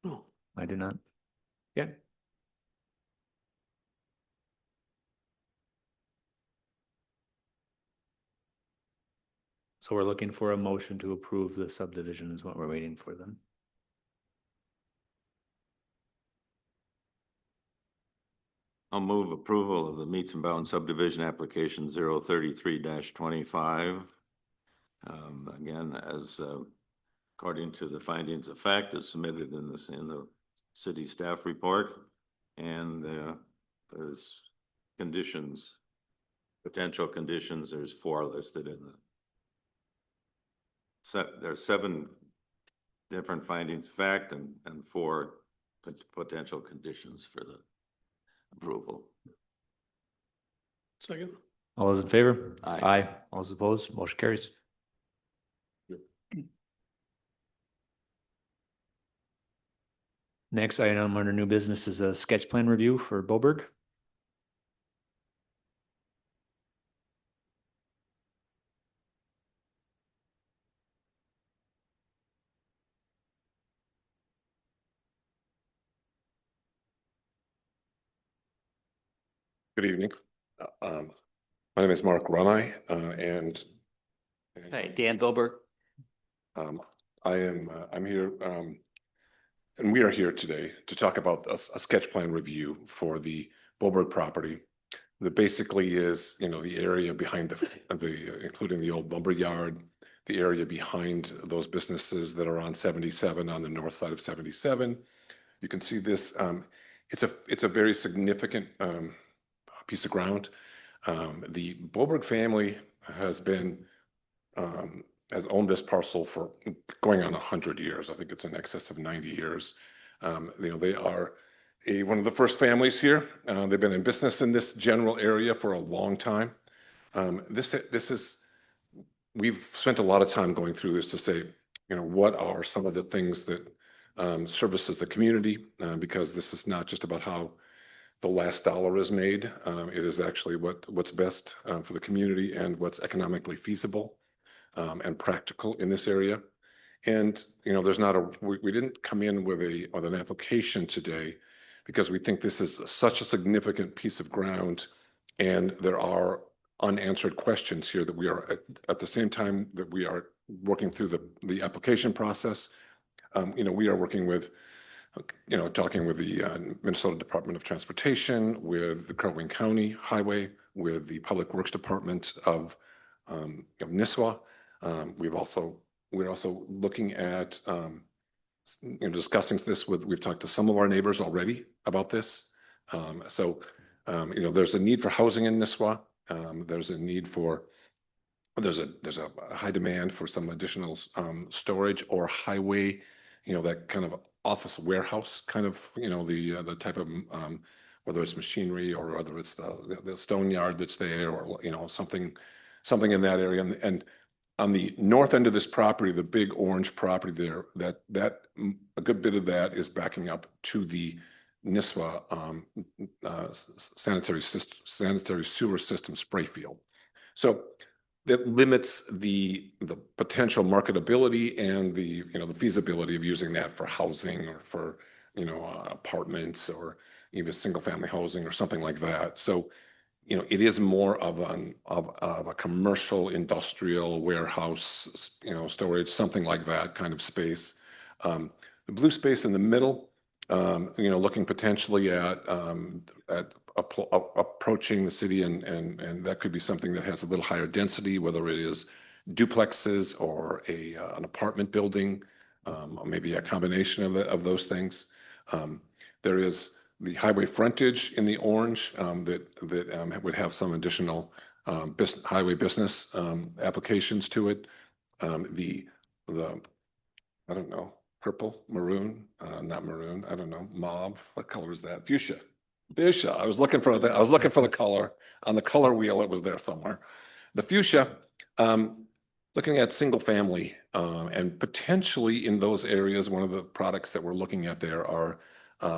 No. I do not. Yeah. So we're looking for a motion to approve the subdivision is what we're waiting for then. I'll move approval of the meets and bounds subdivision application 033-25. Again, as according to the findings of fact as submitted in the city staff report, and there's conditions, potential conditions. There's 4 listed in the there's 7 different findings of fact and 4 potential conditions for the approval. Second. All those in favor? Aye. Aye. All those opposed? Motion carries. Next item under new business is a sketch plan review for Boberg. Good evening. My name is Mark Runai, and Hi, Dan Bilberg. I'm here, and we are here today to talk about a sketch plan review for the Boberg property. That basically is, the area behind including the old lumber yard, the area behind those businesses that are on 77 on the north side of 77. You can see this. It's a very significant piece of ground. The Boberg family has owned this parcel for going on 100 years. I think it's in excess of 90 years. They are one of the first families here. They've been in business in this general area for a long time. We've spent a lot of time going through this to say, what are some of the things that services the community, because this is not just about how the last dollar is made. It is actually what's best for the community and what's economically feasible and practical in this area. And we didn't come in with an application today because we think this is such a significant piece of ground, and there are unanswered questions here that we are at the same time that we are working through the application process. We are working with talking with the Minnesota Department of Transportation, with the Crow Wing County Highway, with the Public Works Department of Nisswa. We're also looking at discussing this we've talked to some of our neighbors already about this. There's a need for housing in Nisswa. There's a high demand for some additional storage or highway, that kind of office warehouse kind of, the type of, whether it's machinery or whether it's the stone yard that's there, or, something in that area. And on the north end of this property, the big orange property there, that a good bit of that is backing up to the Nisswa sanitary sewer system spray field. So that limits the potential marketability and the feasibility of using that for housing or for apartments or even single family housing or something like that. So it is more of a commercial industrial warehouse, storage, something like that kind of space. The blue space in the middle, looking potentially at approaching the city, and that could be something that has a little higher density, whether it is duplexes or an apartment building, or maybe a combination of those things. There is the highway frontage in the orange that would have some additional highway business applications to it. The I don't know, purple, maroon, not maroon, I don't know, mauve. What color is that? Fuchsia. Fuchsia. I was looking for the color on the color wheel. It was there somewhere. The fuchsia, looking at single family, and potentially in those areas, one of the products that we're looking at there are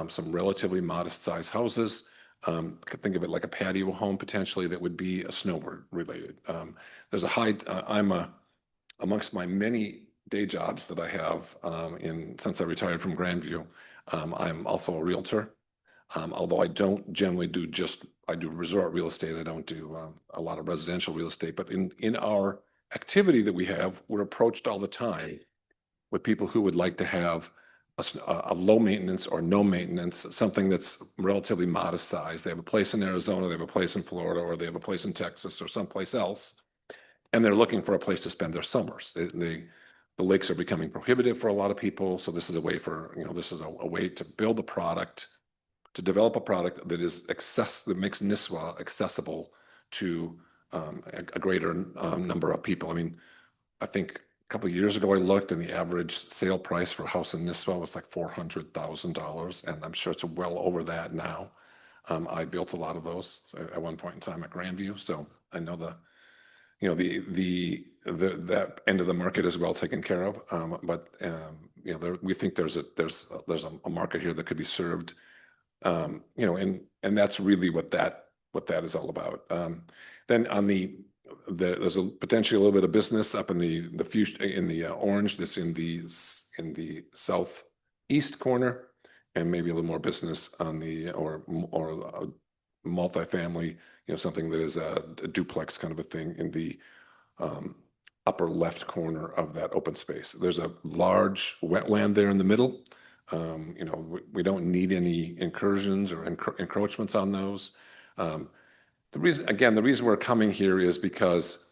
some relatively modest sized houses. Could think of it like a patio home potentially that would be a snowbird related. There's a high, amongst my many day jobs that I have since I retired from Grandview, I'm also a realtor. Although I don't generally I do resort real estate. I don't do a lot of residential real estate, but in our activity that we have, we're approached all the time with people who would like to have a low maintenance or no maintenance, something that's relatively modest size. They have a place in Arizona, they have a place in Florida, or they have a place in Texas or someplace else, and they're looking for a place to spend their summers. The The lakes are becoming prohibitive for a lot of people. So this is a way for, this is a way to build a product, to develop a product that that makes Nisswa accessible to a greater number of people. I mean, I think a couple of years ago I looked and the average sale price for a house in Nisswa was like $400,000, and I'm sure it's well over that now. I built a lot of those at one point in time at Grandview, so I know that end of the market is well taken care of. We think there's a market here that could be served. And that's really what that is all about. Then there's potentially a little bit of business up in the orange that's in the southeast corner, and maybe a little more business on or a multifamily, something that is a duplex kind of a thing in the upper left corner of that open space. There's a large wetland there in the middle. We don't need any incursions or encroachments on those. The reason we're coming here is because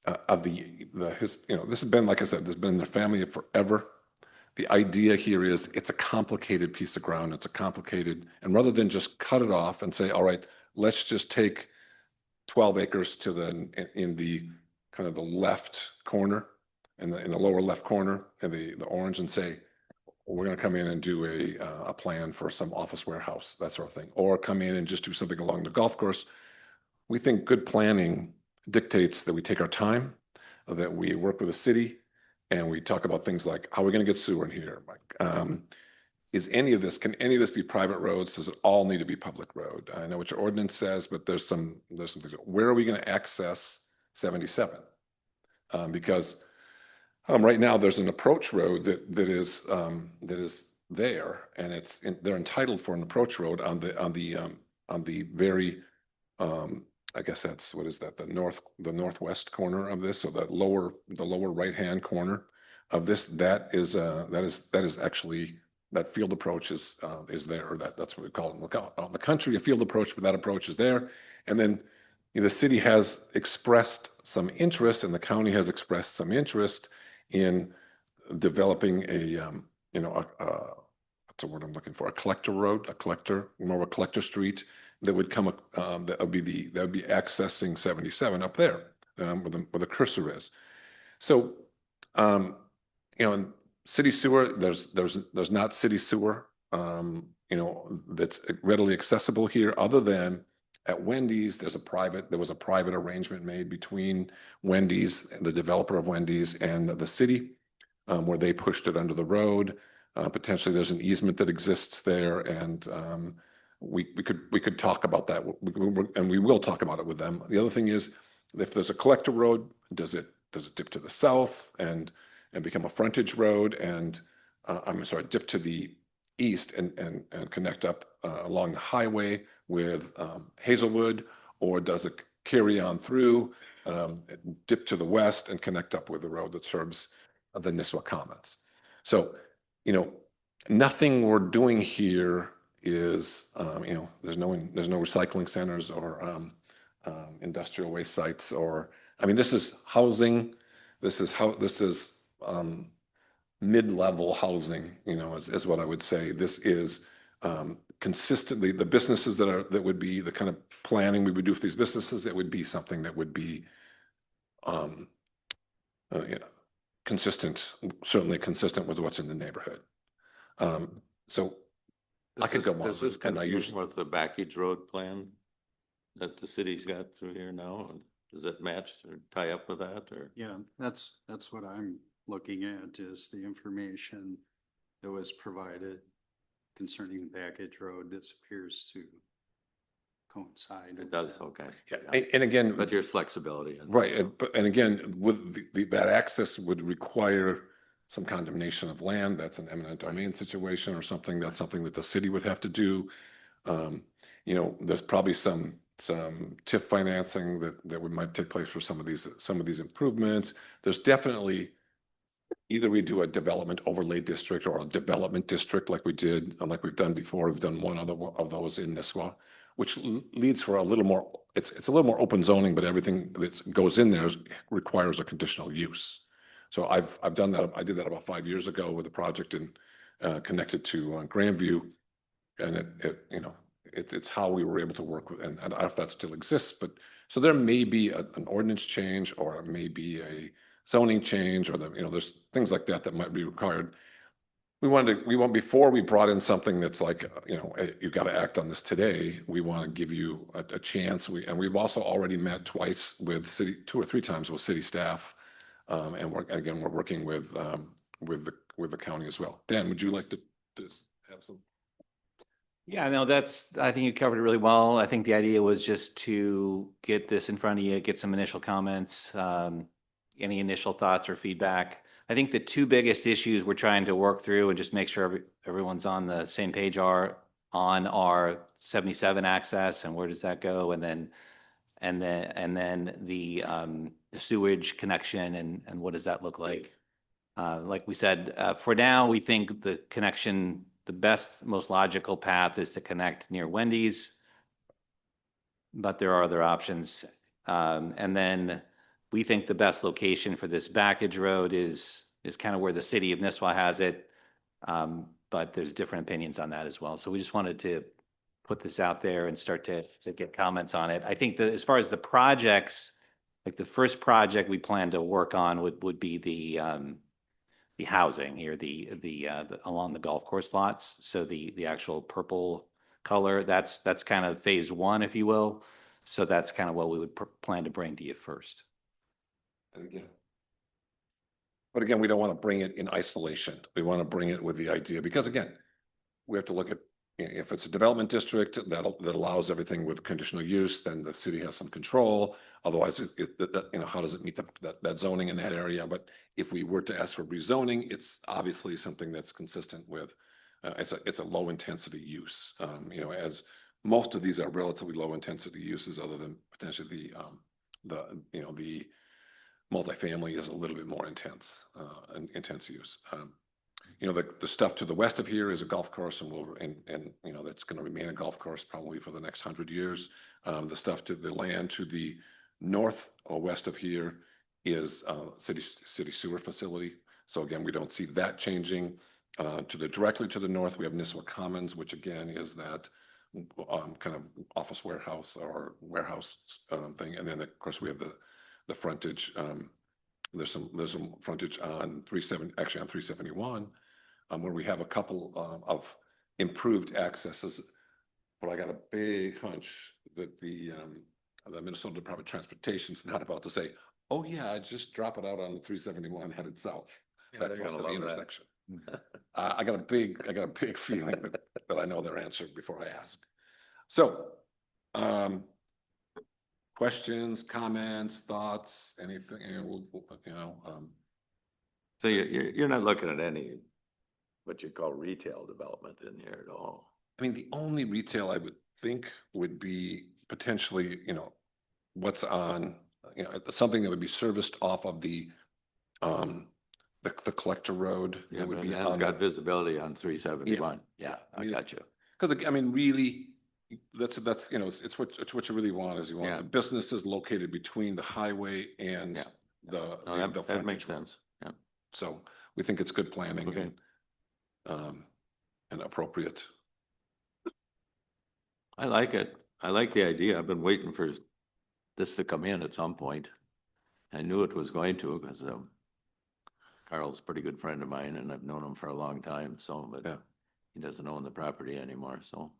of this has been, like I said, this has been in the family forever. The idea here is it's a complicated piece of ground. And rather than just cut it off and say, all right, let's just take 12 acres in the kind of the left corner, in the lower left corner, in the orange, and say, we're going to come in and do a plan for some office warehouse, that sort of thing, or come in and just do something along the golf course. We think good planning dictates that we take our time, that we work with the city, and we talk about things like, how are we going to get sewer in here? Can any of this be private roads? Does it all need to be public road? I know what your ordinance says, but there's some things. Where are we going to access 77? Because right now there's an approach road that is there, and they're entitled for an approach road on the very I guess that's, what is that, the northwest corner of this, so the lower right hand corner of this, that is actually, that field approach is there. That's what we call it in the country, a field approach, but that approach is there. And then the city has expressed some interest, and the county has expressed some interest in developing what's the word I'm looking for? A collector road, more of a collector street that would that would be accessing 77 up there, where the cursor is. So, in city sewer, there's not city sewer, that's readily accessible here, other than at Wendy's. There was a private arrangement made between Wendy's, the developer of Wendy's, and the city, where they pushed it under the road. Potentially there's an easement that exists there, and we could talk about that, and we will talk about it with them. The other thing is, if there's a collector road, does it dip to the south and become a frontage road, and dip to the east and connect up along the highway with Hazelwood, or does it carry on through, dip to the west and connect up with the road that serves the Nisswa Commons? So, nothing we're doing here is, there's no recycling centers or industrial waste sites, this is housing. This is mid-level housing, is what I would say. This is consistently the businesses that would be the kind of planning we would do for these businesses. It would be something that would be consistent, certainly consistent with what's in the neighborhood. So I could go on. Does this consistent with the Backage Road plan that the city's got through here now? Does it match or tie up with that, or? Yeah, that's what I'm looking at, is the information that was provided concerning Backage Road. This appears to coincide. It does, okay. Yeah. And again, but there's flexibility. Right. And again, with that access would require some condemnation of land. That's an eminent domain situation, or something. That's something that the city would have to do. There's probably some TIF financing that might take place for some of these improvements. There's definitely, either we do a development overlay district or a development district like we've done before. We've done one other of those in Nisswa, which leads for a little more, it's a little more open zoning, but everything that goes in there requires a conditional use. So I've done that. I did that about 5 years ago with a project connected to Grandview. And it's how we were able to work with, and I don't know if that still exists, but so there may be an ordinance change, or it may be a zoning change, or there's things like that that might be required. Before we brought in something that's like, hey, you've got to act on this today, we want to give you a chance. And we've also already met twice with 2 or 3 times with city staff. And we're working with the county as well. Dan, would you like to have some? Yeah, no, I think you covered it really well. I think the idea was just to get this in front of you, get some initial comments, any initial thoughts or feedback. I think the 2 biggest issues we're trying to work through and just make sure everyone's on the same page are on our 77 access and where does that go, and then the sewage connection and what does that look like? Like we said, for now, we think the connection, the best, most logical path is to connect near Wendy's, but there are other options. And then we think the best location for this backage road is kind of where the city of Nisswa has it. But there's different opinions on that as well. So we just wanted to put this out there and start to get comments on it. I think that as far as the projects, like the first project we plan to work on would be the housing here, the along the golf course lots. So the actual purple color, that's kind of phase 1, if you will. So that's kind of what we would plan to bring to you first. But again, we don't want to bring it in isolation. We want to bring it with the idea, because again, we have to look at, if it's a development district that allows everything with conditional use, then the city has some control. Otherwise, how does it meet that zoning in that area? But if we were to ask for rezoning, it's obviously something that's consistent with, it's a low intensity use. As most of these are relatively low intensity uses, other than potentially the multifamily is a little bit more intense use. The stuff to the west of here is a golf course, and that's going to remain a golf course probably for the next 100 years. The stuff to the land to the north or west of here is city sewer facility. So again, we don't see that changing. Directly to the north, we have Nisswa Commons, which again is that kind of office warehouse or warehouse thing. And then of course we have the frontage. There's some frontage on 371, where we have a couple of improved accesses. But I got a big hunch that the Minnesota Department of Transportation is not about to say, "Oh yeah, just drop it out on the 371 headed south." Yeah, they're gonna love intersection. I got a big feeling that I know their answer before I ask. So, questions, comments, thoughts, anything? So you're not looking at any what you call retail development in here at all? I mean, the only retail I would think would be potentially, what's on, something that would be serviced off of the collector road. Yeah, would but be it's got visibility on 371. Yeah, I got you. Because I mean, really, that's it's what you really want, is you want the businesses located between the highway and the that frontage makes road. sense. Yeah. So we think it's good planning. Okay. And appropriate. I like it. I like the idea. I've been waiting for this to come in at some point. I knew it was going to, because Carl's a pretty good friend of mine and I've known him for a long time. So, but he doesn't own the property anymore. So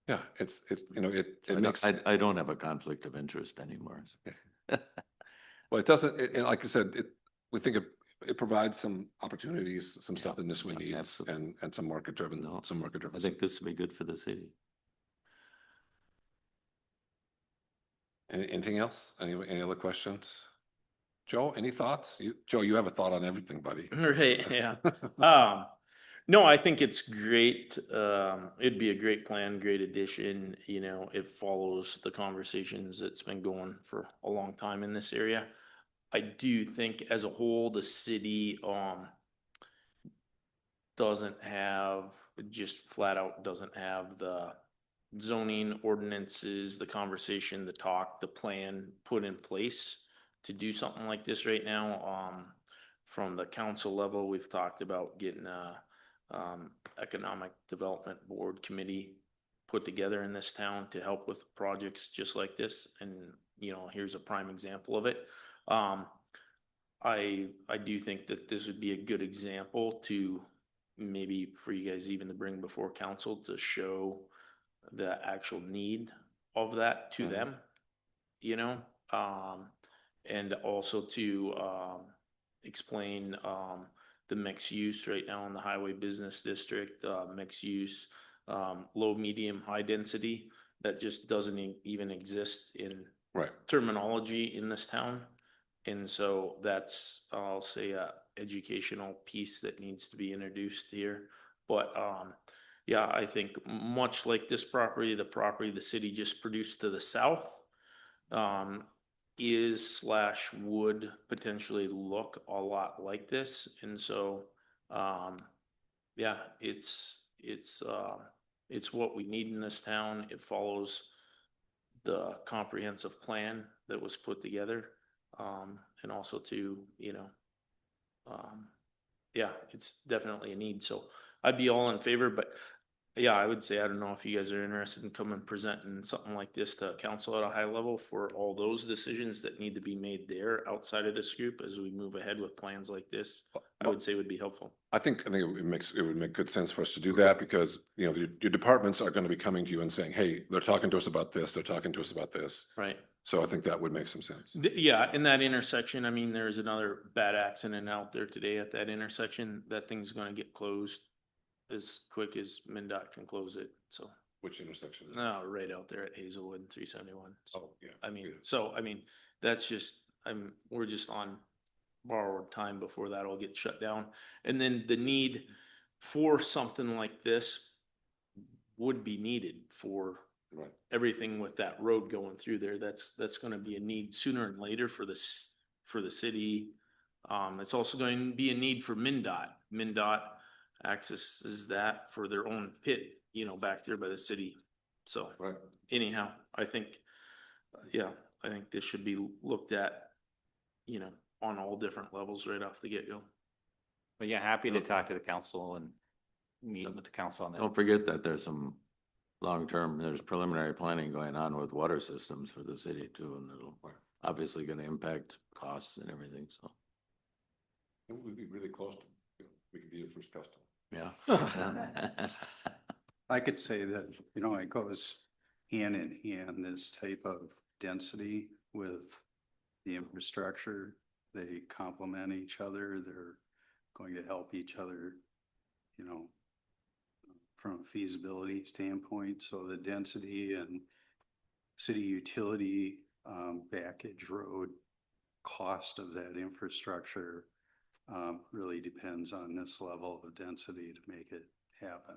yeah, it makes. I don't have a conflict of interest anymore. Well, it doesn't, like I said, we think it provides some opportunities, some stuff that Nisswa needs, and some market driven. I think this would be good for the city. Anything else? Any other questions? Joe, any thoughts? Joe, you have a thought on everything, buddy. Right, yeah. No, I think it's great. It'd be a great plan, great addition. It follows the conversations that's been going for a long time in this area. I do think as a whole, the city just flat out doesn't have the zoning ordinances, the conversation, the talk, the plan put in place to do something like this right now. From the council level, we've talked about getting a economic development board committee put together in this town to help with projects just like this. And, you know, here's a prime example of it. I do think that this would be a good example to maybe for you guys even to bring before council to show the actual need of that to them, you know, and also to explain the mixed use right now in the highway business district, mixed use, low, medium, high density that just doesn't even exist in Right. terminology in this town. And so that's, I'll say, a educational piece that needs to be introduced here. But yeah, I think much like this property, the city just produced to the south is / would potentially look a lot like this. And so yeah, it's what we need in this town. It follows the comprehensive plan that was put together. And also to, you know, yeah, it's definitely a need. So I'd be all in favor, but yeah, I would say, I don't know if you guys are interested in coming presenting something like this to council at a high level for all those decisions that need to be made there outside of this group as we move ahead with plans like this. I would say would be helpful. I think it would make good sense for us to do that because, you know, your departments are going to be coming to you and saying, hey, they're talking to us about this, they're talking to us about this. Right. So I think that would make some sense. Yeah, in that intersection, I mean, there's another bad accident out there today at that intersection. That thing's gonna get closed as quick as MnDOT can close it, so. Which intersection is it? No, right out there at Hazelwood and 371. Oh, yeah. I mean, Yeah. so, I mean, that's just, we're just on borrowed time before that'll get shut down. And then the need for something like this would be needed for Right. everything with that road going through there. That's gonna be a need sooner and later for for the city. It's also going to be a need for MnDOT. MnDOT accesses that for their own pit, you know, back there by the city. So Right. anyhow, I think, yeah, I think this should be looked at, you know, on all different levels right off the get-go. But yeah, happy to talk to the council and meet with the council on that. Don't forget that there's some long-term, there's preliminary planning going on with water systems for the city too, and it'll obviously gonna impact costs and everything, so, It would be really close to, you know, we could be your first customer. yeah. I could say that, you know, it goes hand in hand, this type of density with the infrastructure. They complement each other. They're going to help each other, you know, from a feasibility standpoint. So the density and city utility, backage road cost of that infrastructure really depends on this level of density to make it happen.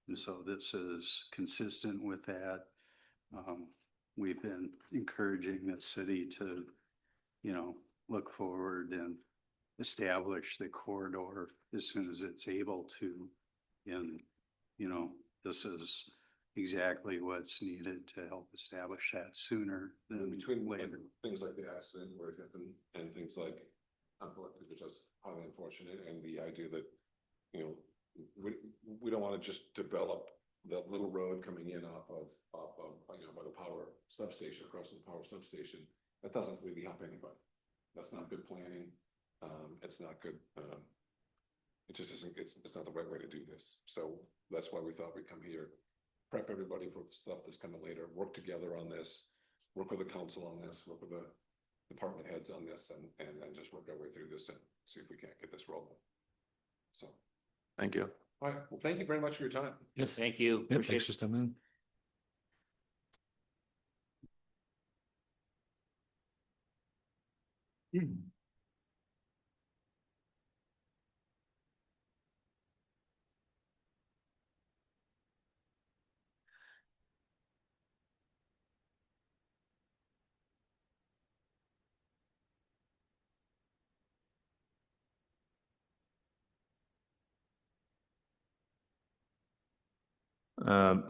And so this is consistent with that. We've been encouraging the city to, you know, look forward and establish the corridor as soon as it's able to. And, you know, this is exactly what's needed to help establish that sooner than Between later. things like the accident where it happened and things like, which is highly unfortunate, and the idea that, you know, we don't want to just develop that little road coming in off of, you know, by the power substation, across the power substation. That doesn't really help anybody. That's not good planning. It's not good. It just isn't, it's not the right way to do this. So that's why we thought we'd come here, prep everybody for stuff that's coming later, work together on this, work with the council on this, work with the department heads on this, and then just work our way through this and see if we can't get this rolling. So. Thank you. All right, well, thank you very much for your time. Yes. Thank you. Yep, Appreciate thanks for stopping in.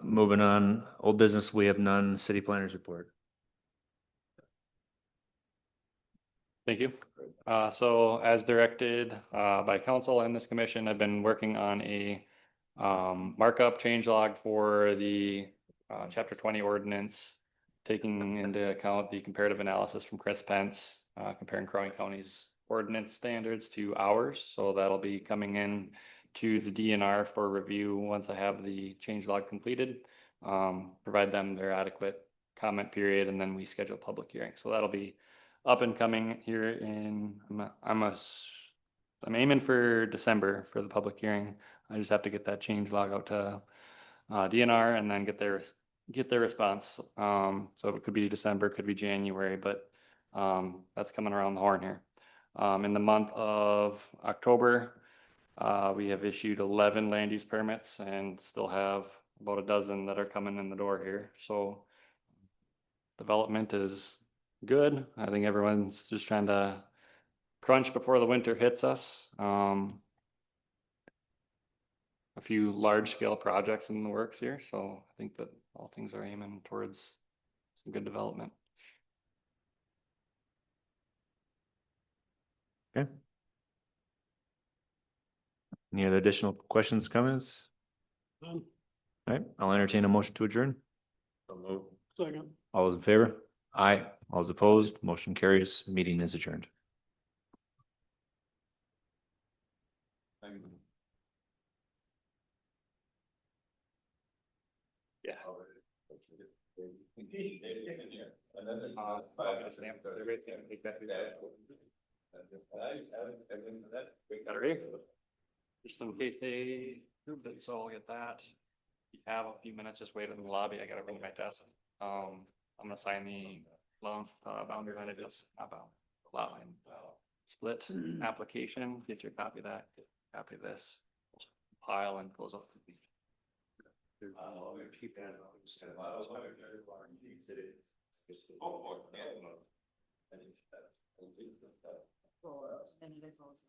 Moving on, old business, we have none, city planners report. Thank you. So as directed, by council and this commission, I've been working on a markup change log for the chapter 20 ordinance, taking into account the comparative analysis from Chris Pence, comparing Crow Wing County's ordinance standards to ours. So that'll be coming in to the DNR for review once I have the change log completed. Provide them their adequate comment period, and then we schedule a public hearing. So that'll be up and coming here in, I'm aiming for December for the public hearing. I just have to get that change log out to DNR and then get their response. So it could be December, could be January, but that's coming around the horn here. In the month of October, we have issued 11 land use permits and still have about a dozen that are coming in the door here. So development is good. I think everyone's just trying to crunch before the winter hits us. A few large scale projects in the works here, so I think that all things are aiming towards some good development. Okay. Any other additional questions, comments? Done. All right, I'll entertain a motion to adjourn. Second. All those in favor? Aye. All those opposed? Motion carries. Meeting is adjourned. Yeah. Just in case they moved it, so I'll get that. You have a few minutes, just wait in the lobby. I gotta bring my desk. I'm gonna sign the loan boundary line adjust about lot line split application. Get your copy of that, get a copy of this pile and close up. Keep that. And it is also.